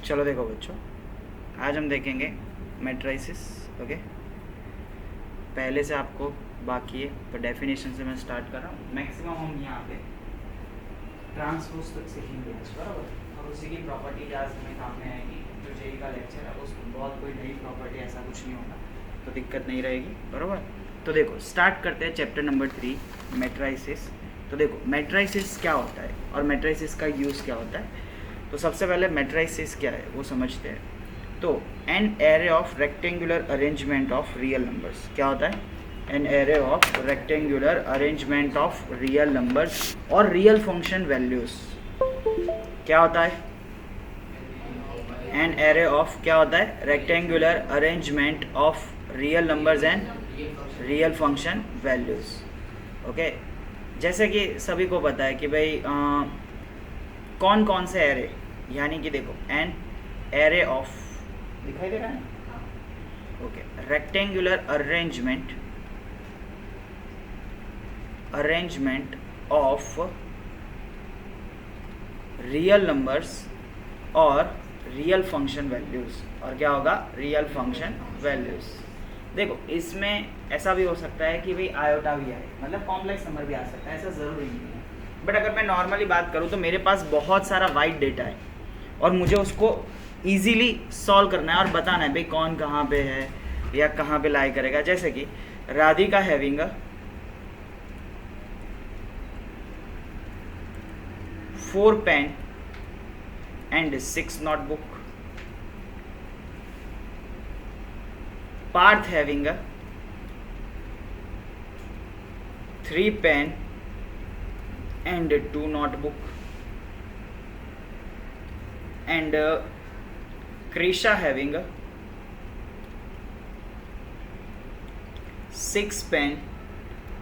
चलो देखो बच्चों, आज हम देखेंगे मैट्रिसेस। ओके, पहले से आपको बाकी है तो डेफिनेशन से मैं स्टार्ट कर रहा हूँ। मैक्सिमम हम यहाँ पे ट्रांसपोज तक सीखेंगे आज, बराबर, और उसी की प्रॉपर्टी आज हमें काम में आएगी। जो जेई का लेक्चर है उसमें बहुत कोई नई प्रॉपर्टी ऐसा कुछ नहीं होगा, तो दिक्कत नहीं रहेगी, बराबर। तो देखो स्टार्ट करते हैं चैप्टर नंबर 3 मैट्रिसेस। तो देखो मैट्रिसेस क्या होता है और मैट्रिसेस का यूज़ क्या होता है। तो सबसे पहले मैट्रिसेस क्या है वो समझते हैं। तो an array of rectangular arrangement of real numbers क्या होता है। An array of rectangular arrangement of real numbers और रियल फंक्शन वैल्यूज क्या होता है। एन एरे ऑफ क्या होता है, rectangular arrangement of real numbers and real function values. Okay, जैसे कि सभी को पता है कि भाई कौन कौन से एरे, यानी कि देखो एन एरे ऑफ दिखाई दे रहा है। Okay, rectangular arrangement of real numbers और रियल फंक्शन वैल्यूज, और क्या होगा, रियल फंक्शन वैल्यूज। देखो इसमें ऐसा भी हो सकता है कि भाई आयोटा भी आए, मतलब कॉम्प्लेक्स नंबर भी आ सकता है, ऐसा ज़रूरी नहीं है। बट अगर मैं नॉर्मली बात करूँ तो मेरे पास बहुत सारा वाइड डेटा है और मुझे उसको इजीली सॉल्व करना है और बताना है भाई कौन कहाँ पे है या कहाँ पे लाई करेगा। जैसे कि Radhika having 4 pen and 6 notebook, Parth having 3 pen and 2 notebook, and Krisha having 6 pen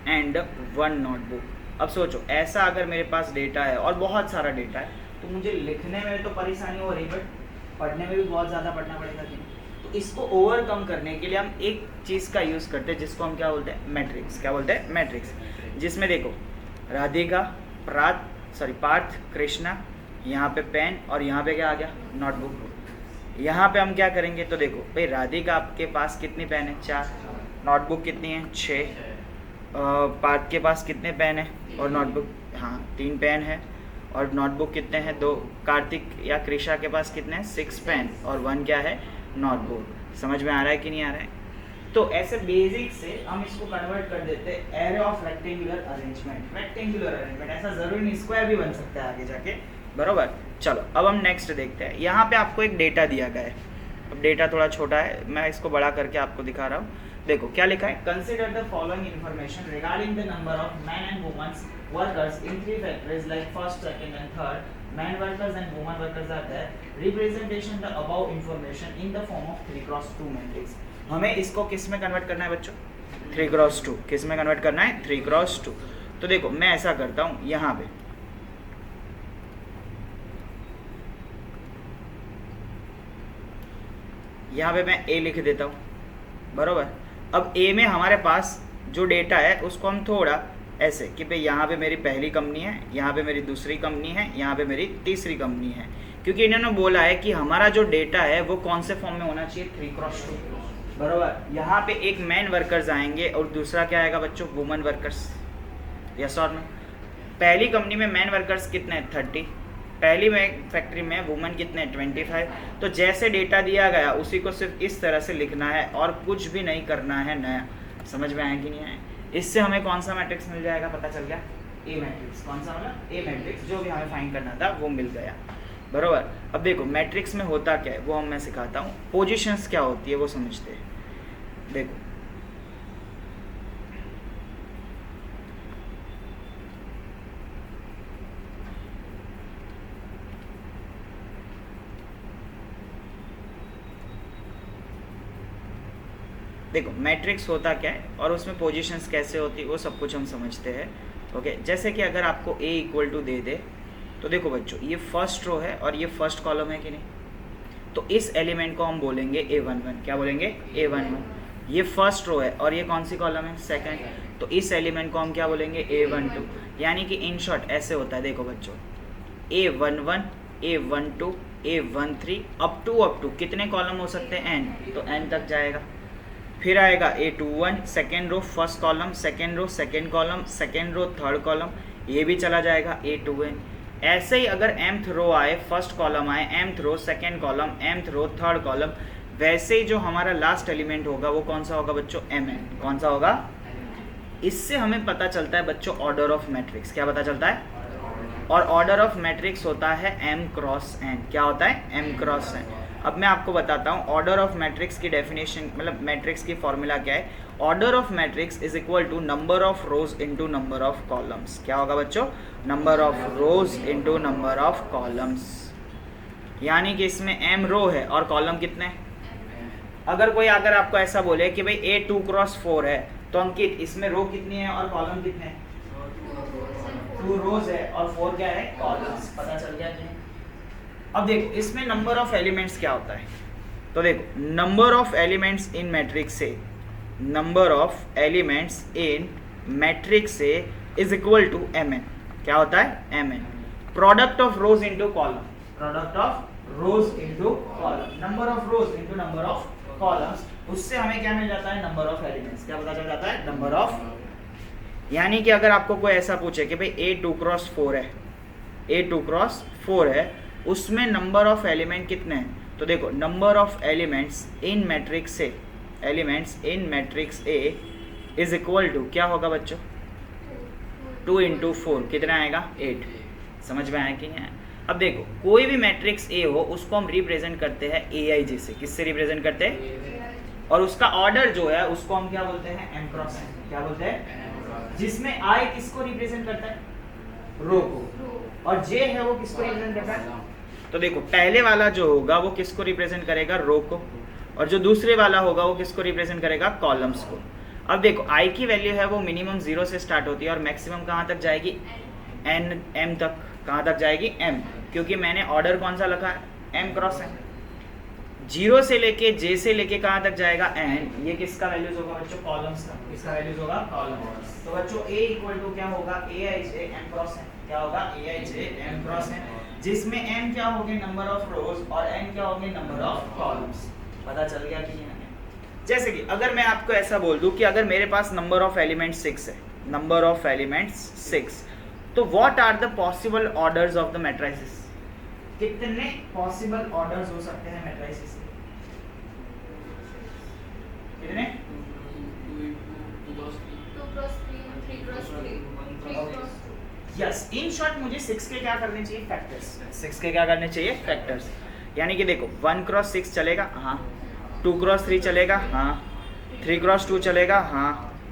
and 1 notebook। अब सोचो ऐसा अगर मेरे पास डेटा है और बहुत सारा डेटा है तो मुझे लिखने में तो परेशानी हो रही, बट पढ़ने में भी बहुत ज़्यादा पढ़ना पड़ेगा कि नहीं। तो इसको ओवरकम करने के लिए हम एक चीज़ का यूज़ करते हैं जिसको हम क्या बोलते हैं, मैट्रिक्स। क्या बोलते हैं, मैट्रिक्स। जिसमें देखो राधिका, पार्थ, कृष्णा, यहाँ पे पेन और यहाँ पे क्या आ गया, नोटबुक। यहाँ पे हम क्या करेंगे, तो देखो भाई राधिका आपके पास कितनी पेन है, 4, नोटबुक कितनी है, 6, पार्थ के पास कितने पेन है और नोटबुक, हाँ 3 पेन है और नोटबुक कितने हैं, 2। कार्तिक या कृषा के पास कितने हैं, 6 पेन और 1 क्या है, नोटबुक। समझ में आ रहा है कि नहीं आ रहा है। तो ऐसे बेसिक से हम इसको कन्वर्ट कर देते हैं array of rectangular arrangement. Rectangular arrangement ऐसा जरूरी नहीं, स्क्वायर भी बन सकता है आगे जाके, बरोबर। चलो अब हम नेक्स्ट देखते हैं। यहाँ पे आपको एक डेटा दिया गया है। अब डेटा थोड़ा छोटा है, मैं इसको बड़ा करके आपको दिखा रहा हूँ। देखो क्या लिखा है, consider the following information regarding the number of man and womens workers in 3 factories like first, second and third. Man workers and women workers are there. Representation the above information in the form of 3x2 matrix. हमें इसको किस में convert करना है बच्चों, 3x2। किस में convert करना है, 3x2। तो देखो मैं ऐसा करता हूँ, यहाँ पे मैं ए लिख देता हूँ, बरोबर। अब ए में हमारे पास जो डेटा है उसको हम थोड़ा ऐसे कि भाई यहाँ पे मेरी पहली कंपनी है, यहाँ पे मेरी दूसरी कंपनी है, यहाँ पे मेरी तीसरी कंपनी है, क्योंकि इन्होंने बोला है कि हमारा जो डेटा है वो कौन से फॉर्म में होना चाहिए, 3x2, बरोबर। यहाँ पे एक मैन वर्कर्स आएंगे और दूसरा क्या आएगा बच्चों, वुमन वर्कर्स। यस और नो। पहली कंपनी में मैन वर्कर्स कितने हैं, 30। पहली में फैक्ट्री में वुमन कितने हैं, 25। तो जैसे डेटा दिया गया उसी को सिर्फ इस तरह से लिखना है और कुछ भी नहीं करना है नया। समझ में आया कि नहीं आया। इससे हमें कौन सा मैट्रिक्स मिल जाएगा, पता चल गया, ए मैट्रिक्स। कौन सा मतलब, ए मैट्रिक्स। जो भी हमें फाइंड करना था वो मिल गया, बरोबर। अब देखो मैट्रिक्स में होता क्या है वो मैं सिखाता हूँ। पोजीशंस क्या होती है वो समझते हैं। देखो मैट्रिक्स होता क्या है और उसमें पोजीशंस कैसे होती है वो सब कुछ हम समझते हैं। ओके, जैसे कि अगर आपको ए इक्वल टू दे दे तो देखो बच्चों ये फर्स्ट रो है और ये फर्स्ट कॉलम है कि नहीं, तो इस एलिमेंट को हम बोलेंगे A11। क्या बोलेंगे, A11। ये फर्स्ट रो है और ये कौन सी कॉलम है, सेकंड, तो इस एलिमेंट को हम क्या बोलेंगे, A12। यानी कि इन शॉर्ट ऐसे होता है, देखो बच्चों A11, A12, A13 up to कितने कॉलम हो सकते हैं n, तो n तक जाएगा। फिर आएगा A21 second row first column, second row second column, second row third column, ये भी चला जाएगा A2n। ऐसे ही अगर mth रो आए, फर्स्ट कॉलम आए, mth row second column, mth row third column, वैसे ही जो हमारा लास्ट एलिमेंट होगा वो कौन सा होगा बच्चों, mn। कौन सा होगा? इससे हमें पता चलता है बच्चों ऑर्डर ऑफ मैट्रिक्स। क्या पता चलता है? और ऑर्डर ऑफ मैट्रिक्स होता है m क्रॉस n। क्या होता है? m cross n। अब मैं आपको बताता हूँ ऑर्डर ऑफ मैट्रिक्स की डेफिनेशन, मतलब मैट्रिक्स की फॉर्मूला क्या है। Order of matrix is equal to number of rows into number of columns. क्या होगा बच्चों? Number of rows into number of columns. यानी कि इसमें m रो है और कॉलम कितने? अगर कोई अगर आपको ऐसा बोले कि भाई A2 क्रॉस 4 है, तो अंकित इसमें रो कितनी है और कॉलम कितने हैं? 2 रोज है और 4 क्या है? कॉलम्स। पता चल गया कि? अब देखो इसमें नंबर ऑफ एलिमेंट्स क्या होता है। तो देखो number of elements in matrix से, number of elements in matrix से इज इक्वल टू mn। क्या होता है? mn। Product of rows into column, product of rows into column, number of rows into number of columns, उससे हमें क्या मिल जाता है? Number of elements. क्या पता चल जाता है? Number of. यानी कि अगर आपको कोई ऐसा पूछे कि भाई A2 क्रॉस 4 है, A2 क्रॉस 4 है, उसमें नंबर ऑफ एलिमेंट कितने हैं? तो देखो number of elements in matrix A, elements in matrix A is equal to क्या होगा बच्चों? 2 इंटू 4 कितना आएगा? 8। समझ में आया कि नहीं आया? अब देखो कोई भी मैट्रिक्स ए हो उसको हम रिप्रेजेंट करते हैं AIJ से। किससे रिप्रेजेंट करते हैं? और उसका ऑर्डर जो है उसको हम क्या बोलते हैं? m cross n। क्या बोलते हैं? जिसमें I किसको रिप्रेजेंट करता है? रो को। और J है वो किसको रिप्रेजेंट करता है? तो देखो पहले वाला जो होगा वो किसको रिप्रेजेंट करेगा? रो को। और जो दूसरे वाला होगा वो किसको रिप्रेजेंट करेगा? कॉलम्स को। अब देखो I की वैल्यू है वो मिनिमम 0 से स्टार्ट होती है और मैक्सिमम कहाँ तक जाएगी? m तक। कहाँ तक जाएगी? m। क्योंकि मैंने ऑर्डर कौन सा लिखा है? m cross n। 0 से लेके J से लेके कहाँ तक जाएगा? n। ये किसका वैल्यूज होगा बच्चों? कॉलम्स का। किसका वैल्यूज होगा? कॉलम्स। तो बच्चों A इक्वल टू क्या होगा? AIJ m cross n। क्या होगा? AIJ m क्रॉस n, जिसमें m क्या होंगे? नंबर ऑफ रोज और n क्या होंगे? Number of columns. पता चल गया कि नहीं? जैसे कि अगर मैं आपको ऐसा बोल दूं कि अगर मेरे पास नंबर ऑफ एलिमेंट्स 6 है, नंबर ऑफ एलिमेंट्स 6, तो what are the possible orders of the matrices? कितने पॉसिबल ऑर्डर्स हो सकते हैं मैट्रिसेस के? कितने? 2 इन शॉर्ट मुझे 6 के क्या करने चाहिए? फैक्टर्स। 6 के क्या करने चाहिए? फैक्टर्स। यानी कि देखो 1 क्रॉस 6 चलेगा, हाँ। 2 क्रॉस 3 चलेगा, हाँ। 3 क्रॉस 2 चलेगा, हाँ।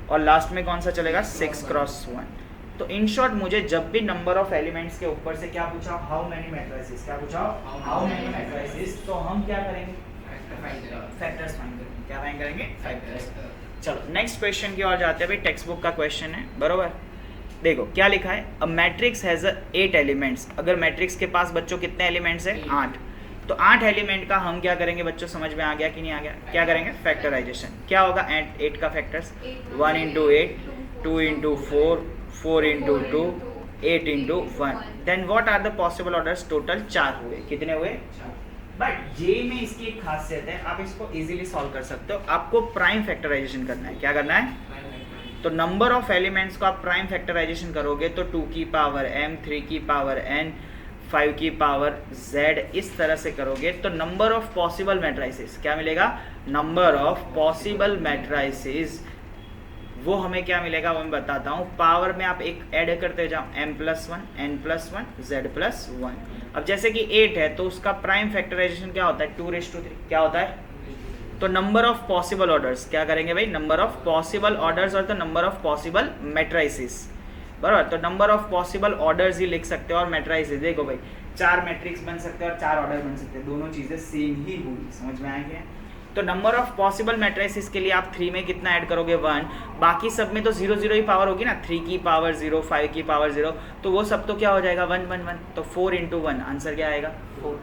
और लास्ट में कौन सा चलेगा? 6 क्रॉस 1। तो इन शॉर्ट मुझे जब भी नंबर ऑफ एलिमेंट्स के ऊपर से क्या पूछा? How many matrices. क्या पूछा? How many matrices. तो हम क्या करेंगे? फैक्टर्स फाइंड करेंगे। क्या फाइंड करेंगे? फैक्टर्स। चलो नेक्स्ट क्वेश्चन की ओर जाते हैं। भाई टेक्स्ट बुक का क्वेश्चन है, बरोबर। देखो क्या लिखा है? A matrix has 8 elements. अगर मैट्रिक्स के पास बच्चों कितने एलिमेंट्स है? 8। तो 8 एलिमेंट का हम क्या करेंगे बच्चों? समझ में आ गया कि नहीं आ गया? क्या करेंगे? फैक्टराइजेशन। क्या होगा 8 का factors? 1 into 8, 2 into 4, 4 into 2, 8 into 1। Then what are the possible orders? Total 4 हुए। कितने हुए? बट जे में इसकी एक खासियत है, आप इसको इजीली सॉल्व कर सकते हो। आपको प्राइम फैक्टराइजेशन करना है। क्या करना है? तो नंबर ऑफ एलिमेंट्स को आप प्राइम फैक्टराइजेशन करोगे तो 2 की पावर m, 3 की पावर n, 5 की पावर z, इस तरह से करोगे तो नंबर ऑफ पॉसिबल मैट्रिसेस क्या मिलेगा? नंबर ऑफ पॉसिबल मैट्रिसेस वो हमें क्या मिलेगा वो मैं बताता हूँ। पावर में आप एक ऐड करते जाओ, m+1, n+1, z+1। अब जैसे कि 8 है तो उसका प्राइम फैक्टराइजेशन क्या होता है? 2�3। क्या होता है? तो नंबर ऑफ पॉसिबल ऑर्डर्स क्या करेंगे भाई? नंबर ऑफ पॉसिबल ऑर्डर्स और तो नंबर ऑफ पॉसिबल मैट्रिसेस, बराबर। तो नंबर ऑफ पॉसिबल ऑर्डर्स ही लिख सकते हो और मैट्रिसेस। देखो भाई 4 मैट्रिक्स बन सकते हैं और 4 ऑर्डर बन सकते हैं, दोनों चीजें सेम ही हुई। समझ में आएंगे? तो नंबर ऑफ पॉसिबल मैट्रिसेस के लिए आप 3 में कितना ऐड करोगे? 1। बाकी सब में तो 0 0 ही पावर होगी ना, 3 की पावर 0, 5 की पावर 0, तो वो सब तो क्या हो जाएगा? 1 1 1। तो 4 इंटू 1 आंसर क्या आएगा? 4।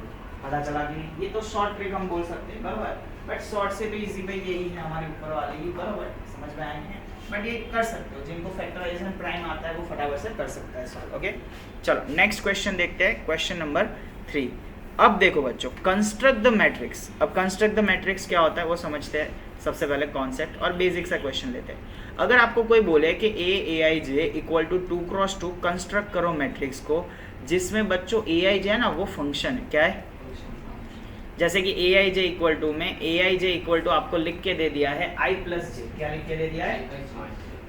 पता चला कि नहीं? ये तो शॉर्ट ट्रिक हम बोल सकते हैं, बराबर। बट शॉर्ट से भी इजी भाई यही है हमारे ऊपर वाले ही, बराबर। समझ में आए हैं? बट ये कर सकते हो, जिनको फैक्टराइजेशन प्राइम आता है वो फटाफट से कर सकता है सॉल्व। ओके चलो नेक्स्ट क्वेश्चन देखते हैं। Question number 3। अब देखो बच्चों, कंस्ट्रक्ट द मैट्रिक्स। अब कंस्ट्रक्ट द मैट्रिक्स क्या होता है वो समझते हैं। सबसे पहले कॉन्सेप्ट और बेसिक सा क्वेश्चन लेते हैं। अगर आपको कोई बोले कि ए आई J equal to 2x2 construct करो मैट्रिक्स को, जिसमें बच्चों ए आई जे है ना वो फंक्शन है, क्या है? जैसे कि ए आई जे इक्वल टू में ए आई जे इक्वल टू आपको लिख के दे दिया है आई प्लस जे। क्या लिख के दे दिया है?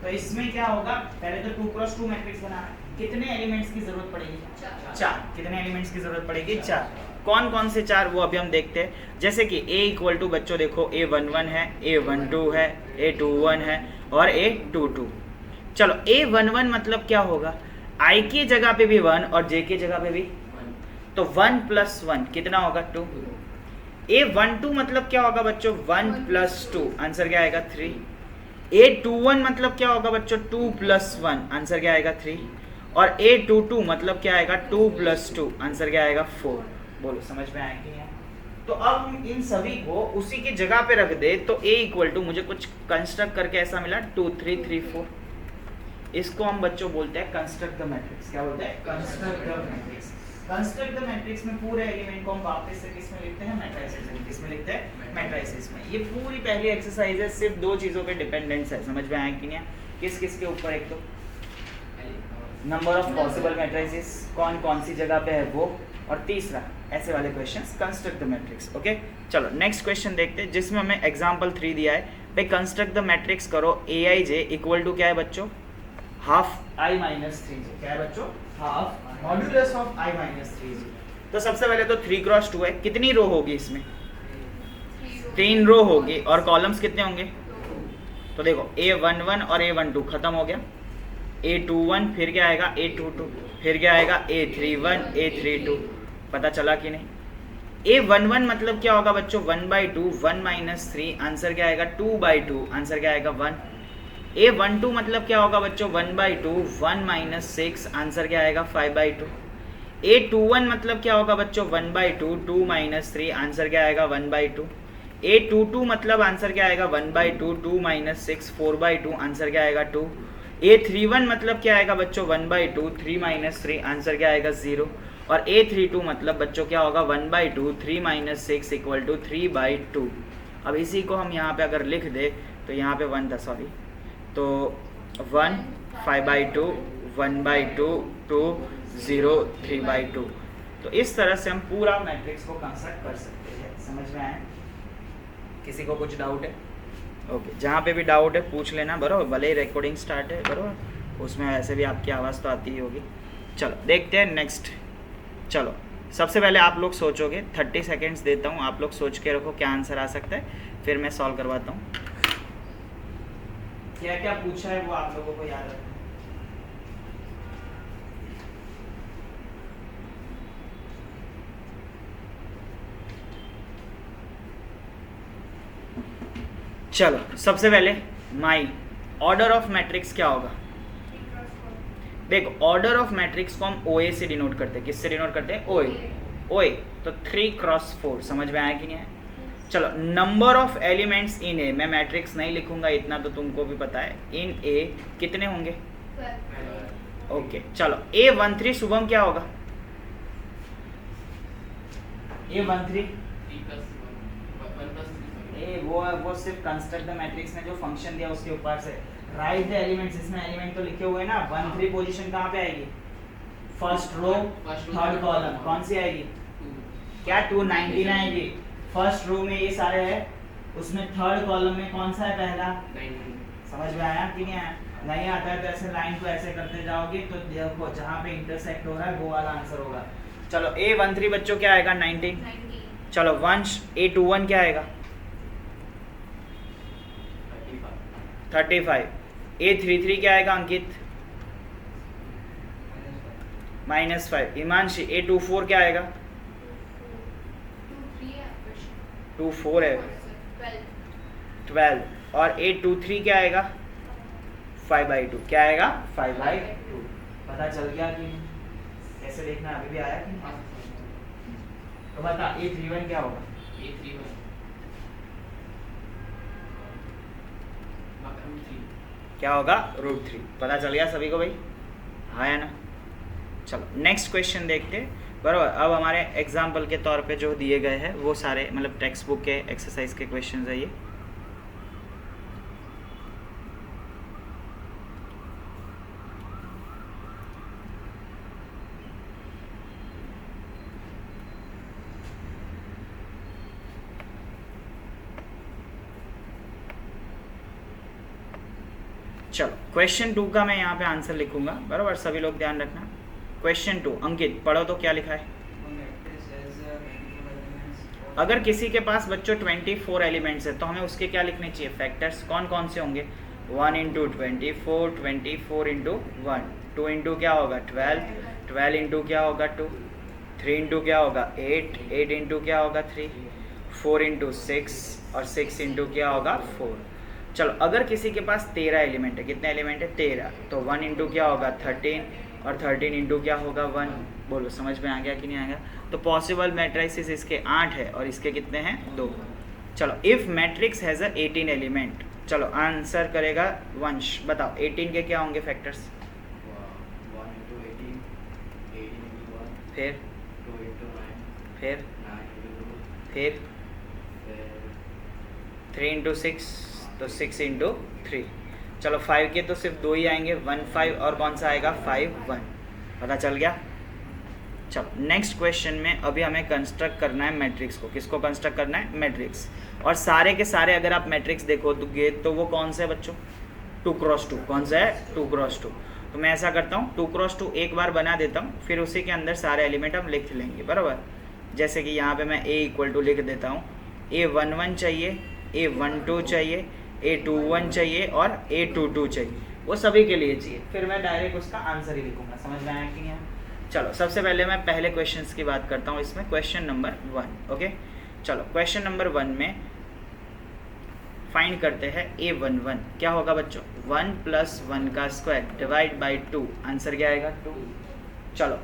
तो इसमें क्या होगा, पहले तो 2x2 मैट्रिक्स बनाना है। कितने एलिमेंट्स की जरूरत पड़ेगी? 4। कितने एलिमेंट्स की जरूरत पड़ेगी? 4। कौन कौन से 4 वो अभी हम देखते हैं। जैसे कि a इक्वल टू बच्चों देखो a11 है, a12 है, a21 है और a22। चलो a11 मतलब क्या होगा, i की जगह पे भी 1 और j की जगह पे भी 1, तो 1 प्लस 1 कितना होगा? 2। a12 मतलब क्या होगा बच्चों? 1 प्लस 2, आंसर क्या आएगा? 3। a21 मतलब क्या होगा बच्चों? 2 प्लस 1, आंसर क्या आएगा? 3। और a22 मतलब क्या आएगा? 2 प्लस 2, आंसर क्या आएगा? 4। बोलो समझ में आया कि नहीं? तो अब हम इन सभी को उसी की जगह पे रख दे तो a इक्वल टू मुझे कुछ कंस्ट्रक्ट करके ऐसा मिला 2 3 3 4। इसको हम बच्चों बोलते हैं कंस्ट्रक्ट द मैट्रिक्स। क्या बोलते हैं? Construct the matrix. Construct the matrix में पूरे एलिमेंट को हम वापस से किस में लिखते हैं? मैट्रिसेस में। किस में लिखते हैं? मैट्रिसेस में। ये पूरी पहली एक्सरसाइज है, सिर्फ 2 चीजों पे डिपेंडेंस है। समझ में आया कि नहीं? किस किस के ऊपर? एक तो नंबर ऑफ पॉसिबल मैट्रिसेस, कौन कौन सी जगह पे है वो, और तीसरा ऐसे वाले questions construct the matrix. Okay चलो नेक्स्ट क्वेश्चन देखते हैं, जिसमें हमें एग्जांपल 3 दिया है। भाई कंस्ट्रक्ट द मैट्रिक्स करो ए आई जे इक्वल टू क्या है बच्चों? हाफ आई माइनस 3जे। क्या है बच्चों? Half modulus of i minus 3जे। तो सबसे पहले तो 3x2 है। कितनी रो होगी इसमें? 3 रो होगी। और कॉलम्स कितने होंगे? तो देखो a11 और a12 खत्म हो गया, a21 फिर क्या आएगा? a22 फिर क्या आएगा? a31 a32। पता चला कि नहीं? a11 मतलब क्या होगा बच्चों? 1/2 1 माइनस 3, आंसर क्या आएगा? 2/2, आंसर क्या आएगा? 1। a12 मतलब क्या होगा बच्चों? 1/2 1 माइनस 6, आंसर क्या आएगा? 5/2। a21 मतलब क्या होगा बच्चों? 1/2 2 माइनस 3, आंसर क्या आएगा? 1/2। a22 मतलब आंसर क्या आएगा? 1/2 2 माइनस 6 4/2, आंसर क्या आएगा? 2। a31 मतलब क्या आएगा बच्चों? 1/2 3 माइनस 3, आंसर क्या आएगा? 0। और a32 मतलब बच्चों क्या होगा? 1/2 3 माइनस 6 इक्वल टू 3/2। अब इसी को हम यहाँ पे अगर लिख दे तो यहाँ पे 1 था, सॉरी, तो 1 5/2 1/2 2 0 3/2। तो इस तरह से हम पूरा मैट्रिक्स को कंस्ट्रक्ट कर सकते हैं। समझ में आया? किसी को कुछ डाउट है? ओके जहाँ पे भी डाउट है पूछ लेना, बराबर। भले ही रिकॉर्डिंग स्टार्ट है, बराबर, उसमें वैसे भी आपकी आवाज़ तो आती ही होगी। चलो देखते हैं नेक्स्ट। चलो सबसे पहले आप लोग सोचोगे, 30 सेकेंड्स देता हूँ, आप लोग सोच के रखो क्या आंसर आ सकता है, फिर मैं सॉल्व करवाता हूँ। क्या क्या पूछा है वो आप लोगों को याद रखना। चलो सबसे पहले माई ऑर्डर ऑफ मैट्रिक्स क्या होगा? देखो ऑर्डर ऑफ मैट्रिक्स को हम OA से डिनोट करते हैं। किससे डिनोट करते हैं? OA। तो 3x4। समझ में आया कि नहीं आया? चलो नंबर ऑफ एलिमेंट्स इन ए, मैं मैट्रिक्स नहीं लिखूंगा, इतना तो तुमको भी पता है। इन ए कितने होंगे? ओके चलो A13 शुभम क्या होगा? A13 वो सिर्फ कंस्ट्रक्ट द मैट्रिक्स में जो फंक्शन दिया उसके ऊपर से राइट द एलिमेंट्स। इसमें एलिमेंट तो लिखे हुए हैं ना। 1 3 पोजीशन कहाँ पे आएगी? First row third column. कौन सी आएगी? क्या 219 आएगी? फर्स्ट रो में ये सारे है, उसमें थर्ड कॉलम में कौन सा है? पहला। समझ में आया कि नहीं आया? नहीं आता है तो ऐसे लाइन को ऐसे करते जाओगे तो देखो जहाँ पे इंटरसेक्ट हो रहा है वो वाला आंसर होगा। चलो A13 बच्चों क्या आएगा? 19। चलो वंश A21 क्या आएगा? 35। A33 क्या आएगा अंकित? -5। हिमांशी A24 क्या आएगा? 24 है 12। और A23 क्या आएगा? 5/2। क्या आएगा? 5/2। पता चल गया कि कैसे देखना? अभी भी आया कि नहीं? तो बता A31 क्या होगा? A31 क्या होगा? √3। पता चल गया सभी को भाई? हाँ या ना? चलो नेक्स्ट क्वेश्चन देखते हैं। बराबर। अब हमारे एग्जाम्पल के तौर पे जो दिए गए हैं वो सारे मतलब टेक्स्ट बुक के एक्सरसाइज के क्वेश्चन है ये। चलो क्वेश्चन 2 का मैं यहाँ पे आंसर लिखूंगा, बराबर, सभी लोग ध्यान रखना। क्वेश्चन 2, अंकित पढ़ो तो क्या लिखा है। अगर किसी के पास बच्चों 24 एलिमेंट्स है तो हमें उसके क्या लिखने चाहिए, फैक्टर्स। कौन कौन से होंगे, 1 इंटू 24, 24 इंटू 1, 2 इंटू क्या होगा 12, 12 इंटू क्या होगा 2, 3 इंटू क्या होगा 8, 8 इंटू क्या होगा 3, 4 इंटू 6 और 6 इंटू क्या होगा 4। चलो अगर किसी के पास 13 एलिमेंट है, कितने एलिमेंट है 13, तो 1 इंटू क्या होगा 13 और 13 इंटू क्या होगा 1। बोलो समझ में आ गया कि नहीं आ गया। तो पॉसिबल मैट्रिसेस इसके 8 है और इसके कितने हैं 2। चलो if matrix has a 18 element, चलो आंसर करेगा वंश, बताओ 18 के क्या होंगे फैक्टर्स। 1 इंटू 18, 18 इंटू 1, फिर 2 इंटू 9, फिर 9 इंटू 2, फिर फिर 3 इंटू 6 तो 6 इंटू 3। चलो 5 के तो सिर्फ 2 ही आएंगे, 1 5 और कौन सा आएगा 5 1। पता चल गया। चलो नेक्स्ट क्वेश्चन में अभी हमें कंस्ट्रक्ट करना है मैट्रिक्स को। किसको कंस्ट्रक्ट करना है, मैट्रिक्स। और सारे के सारे अगर आप मैट्रिक्स देखोगे तो वो कौन से है बच्चों, 2 क्रॉस 2। कौन सा है 2 क्रॉस 2। तो मैं ऐसा करता हूँ 2 क्रॉस 2 एक बार बना देता हूँ, फिर उसी के अंदर सारे एलिमेंट हम लिख लेंगे, बराबर। जैसे कि यहाँ पे मैं a इक्वल टू लिख देता हूँ, a11 चाहिए, a12 चाहिए, a21 चाहिए और a22 चाहिए, वो सभी के लिए चाहिए। फिर मैं डायरेक्ट उसका आंसर ही लिखूंगा। समझ में आया कि नहीं आया। चलो सबसे पहले मैं पहले क्वेश्चंस की बात करता हूँ इसमें, क्वेश्चन नंबर 1। ओके चलो क्वेश्चन नंबर 1 में फाइंड करते हैं a11 क्या होगा बच्चों, 1 प्लस 1 का स्क्वायर डिवाइड बाई 2, आंसर क्या आएगा 2। चलो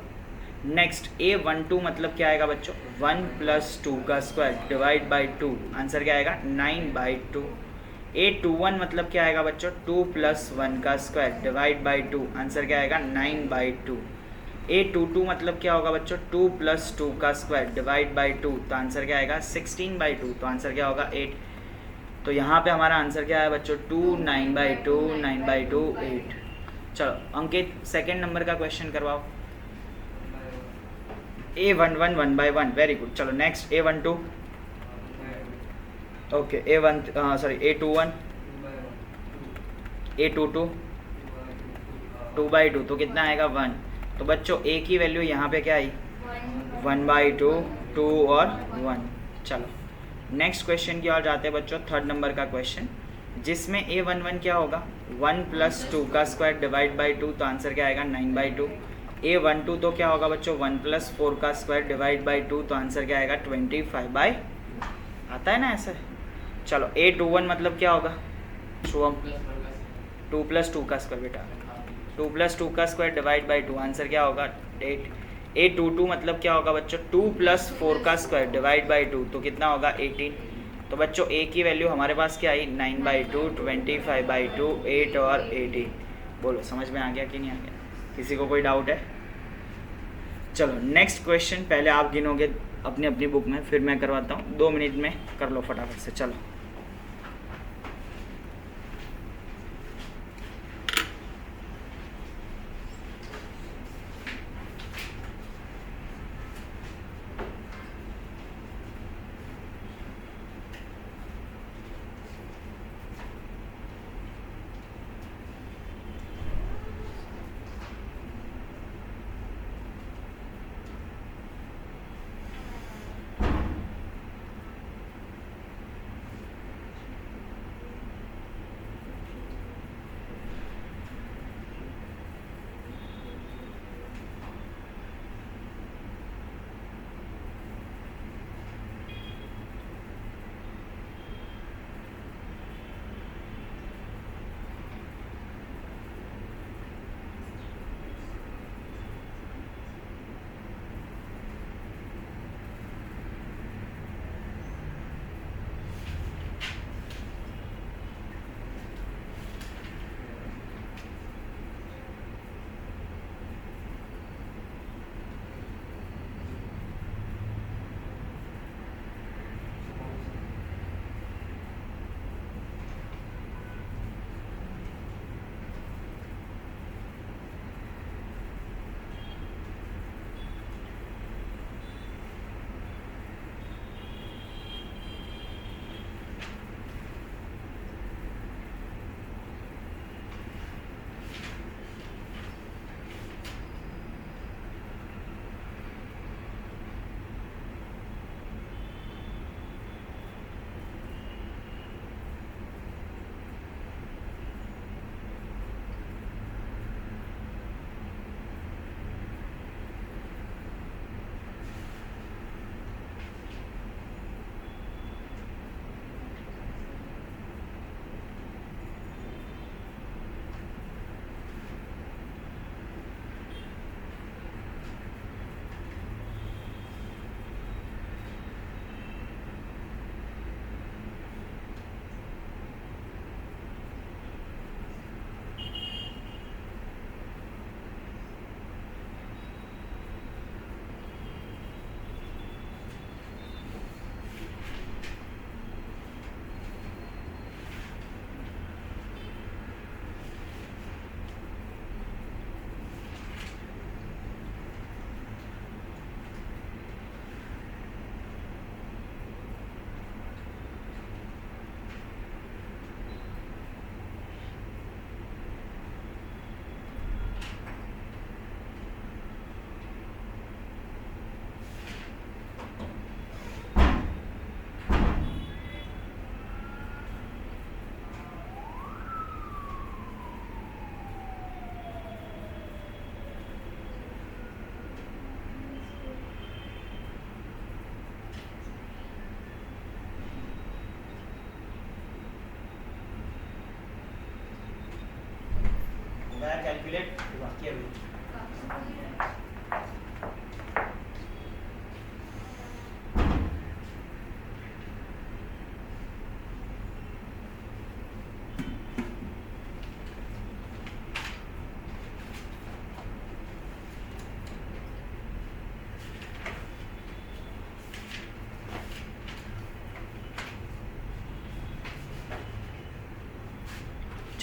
नेक्स्ट a12 मतलब क्या आएगा बच्चों, 1 प्लस 2 का स्क्वायर डिवाइड बाई 2, आंसर क्या आएगा 9 बाई 2। a21 मतलब क्या आएगा बच्चों, 2 प्लस 1 का स्क्वायर डिवाइड बाई 2, आंसर क्या आएगा 9 बाई 2। a22 मतलब क्या होगा बच्चों, 2 प्लस 2 का स्क्वायर डिवाइड बाई 2, तो आंसर क्या आएगा 16 बाई 2, तो आंसर क्या होगा 8। तो यहाँ पे हमारा आंसर क्या है बच्चों 2, 9 बाई 2, 9 बाई 2 8। चलो अंकित सेकेंड नंबर का क्वेश्चन करवाओ। a11 1 by 1, very good. चलो next a12, okay a21, a22 2 by 2, तो कितना आएगा 1। तो बच्चों a की वैल्यू यहाँ पे क्या आई 1 बाई 2, 2 और 1। चलो नेक्स्ट क्वेश्चन की ओर जाते हैं बच्चों, थर्ड नंबर का क्वेश्चन, जिसमें a11 क्या होगा 1 प्लस 2 का स्क्वायर डिवाइड बाई 2, तो आंसर क्या आएगा 9 बाई 2। a12 तो क्या होगा बच्चों 1 प्लस 4 का स्क्वायर डिवाइड बाई 2, तो आंसर क्या आएगा 25 बाई, आता है ना ऐसे। चलो a21 मतलब क्या होगा शुभम, 2 प्लस 2 का स्क्वायर बेटा, 2 प्लस 2 का स्क्वायर डिवाइड बाई 2, आंसर क्या होगा 8। a22 मतलब क्या होगा बच्चों 2 प्लस 4 का स्क्वायर डिवाइड बाई 2, तो कितना होगा 18। तो बच्चों a की वैल्यू हमारे पास क्या आई 9 बाई 2, 25 बाई 2, 8 और 18। बोलो समझ में आ गया कि नहीं आ गया, किसी को कोई डाउट है। चलो नेक्स्ट क्वेश्चन, पहले आप गिनोगे अपनी अपनी बुक में, फिर मैं करवाता हूँ, 2 मिनट में कर लो फटाफट से। चलो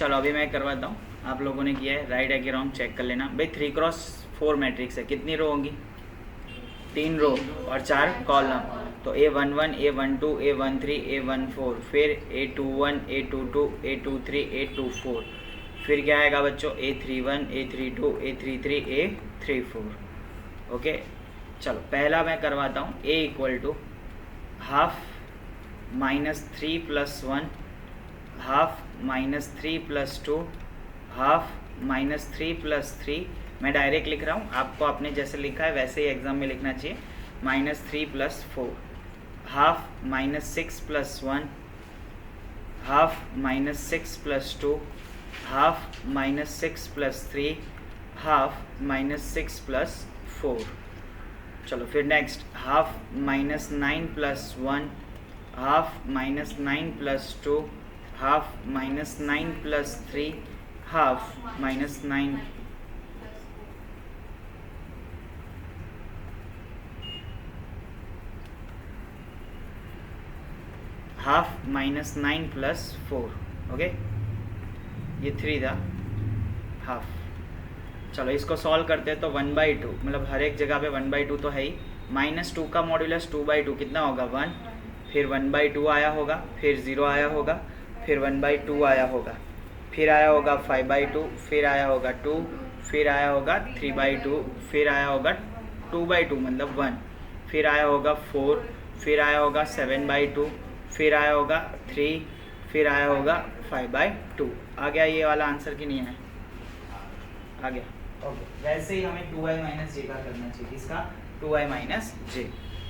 चलो अभी मैं करवाता हूँ, आप लोगों ने किया है, राइट है कि रॉन्ग चेक कर लेना भाई। 3x4 मैट्रिक्स है, कितनी रो होंगी? 3 रो और 4 कॉलम। तो A11, A12, A13, A14, फिर A21, A22, A23, A24, फिर क्या आएगा बच्चों? A31, A32, A33, A34। Okay, चलो पहला मैं करवाता हूँ। A equal to half -3 + 1, half -3 + 2, half -3 + 3। मैं डायरेक्ट लिख रहा हूँ, आपको आपने जैसे लिखा है वैसे ही एग्जाम में लिखना चाहिए। -3 + 4, हाफ -6 + 1, हाफ -6 + 2, हाफ -6 + 3, हाफ -6 + 4। चलो फिर next, half -9 + 1, half -9 + 2, half -9 + 3, half -9 half -9 + 4। Okay, ये 3 था हाफ। चलो इसको सॉल्व करते हैं तो 1/2, मतलब हर एक जगह पे 1/2 तो है ही। -2 का मॉड्यूलस 2/2 कितना होगा? 1। फिर 1/2 आया होगा, फिर 0 आया होगा, फिर 1/2 आया होगा, फिर आया होगा 5/2, फिर आया होगा 2, फिर आया होगा 3/2, फिर आया होगा 2/2 मतलब 1, फिर आया होगा 4, फिर आया होगा 7/2, फिर आया होगा 3, फिर आया होगा 5/2। आ गया ये वाला आंसर कि नहीं है? आ गया। ओके, वैसे ही हमें 2i - j का करना चाहिए। किसका? 2i - j।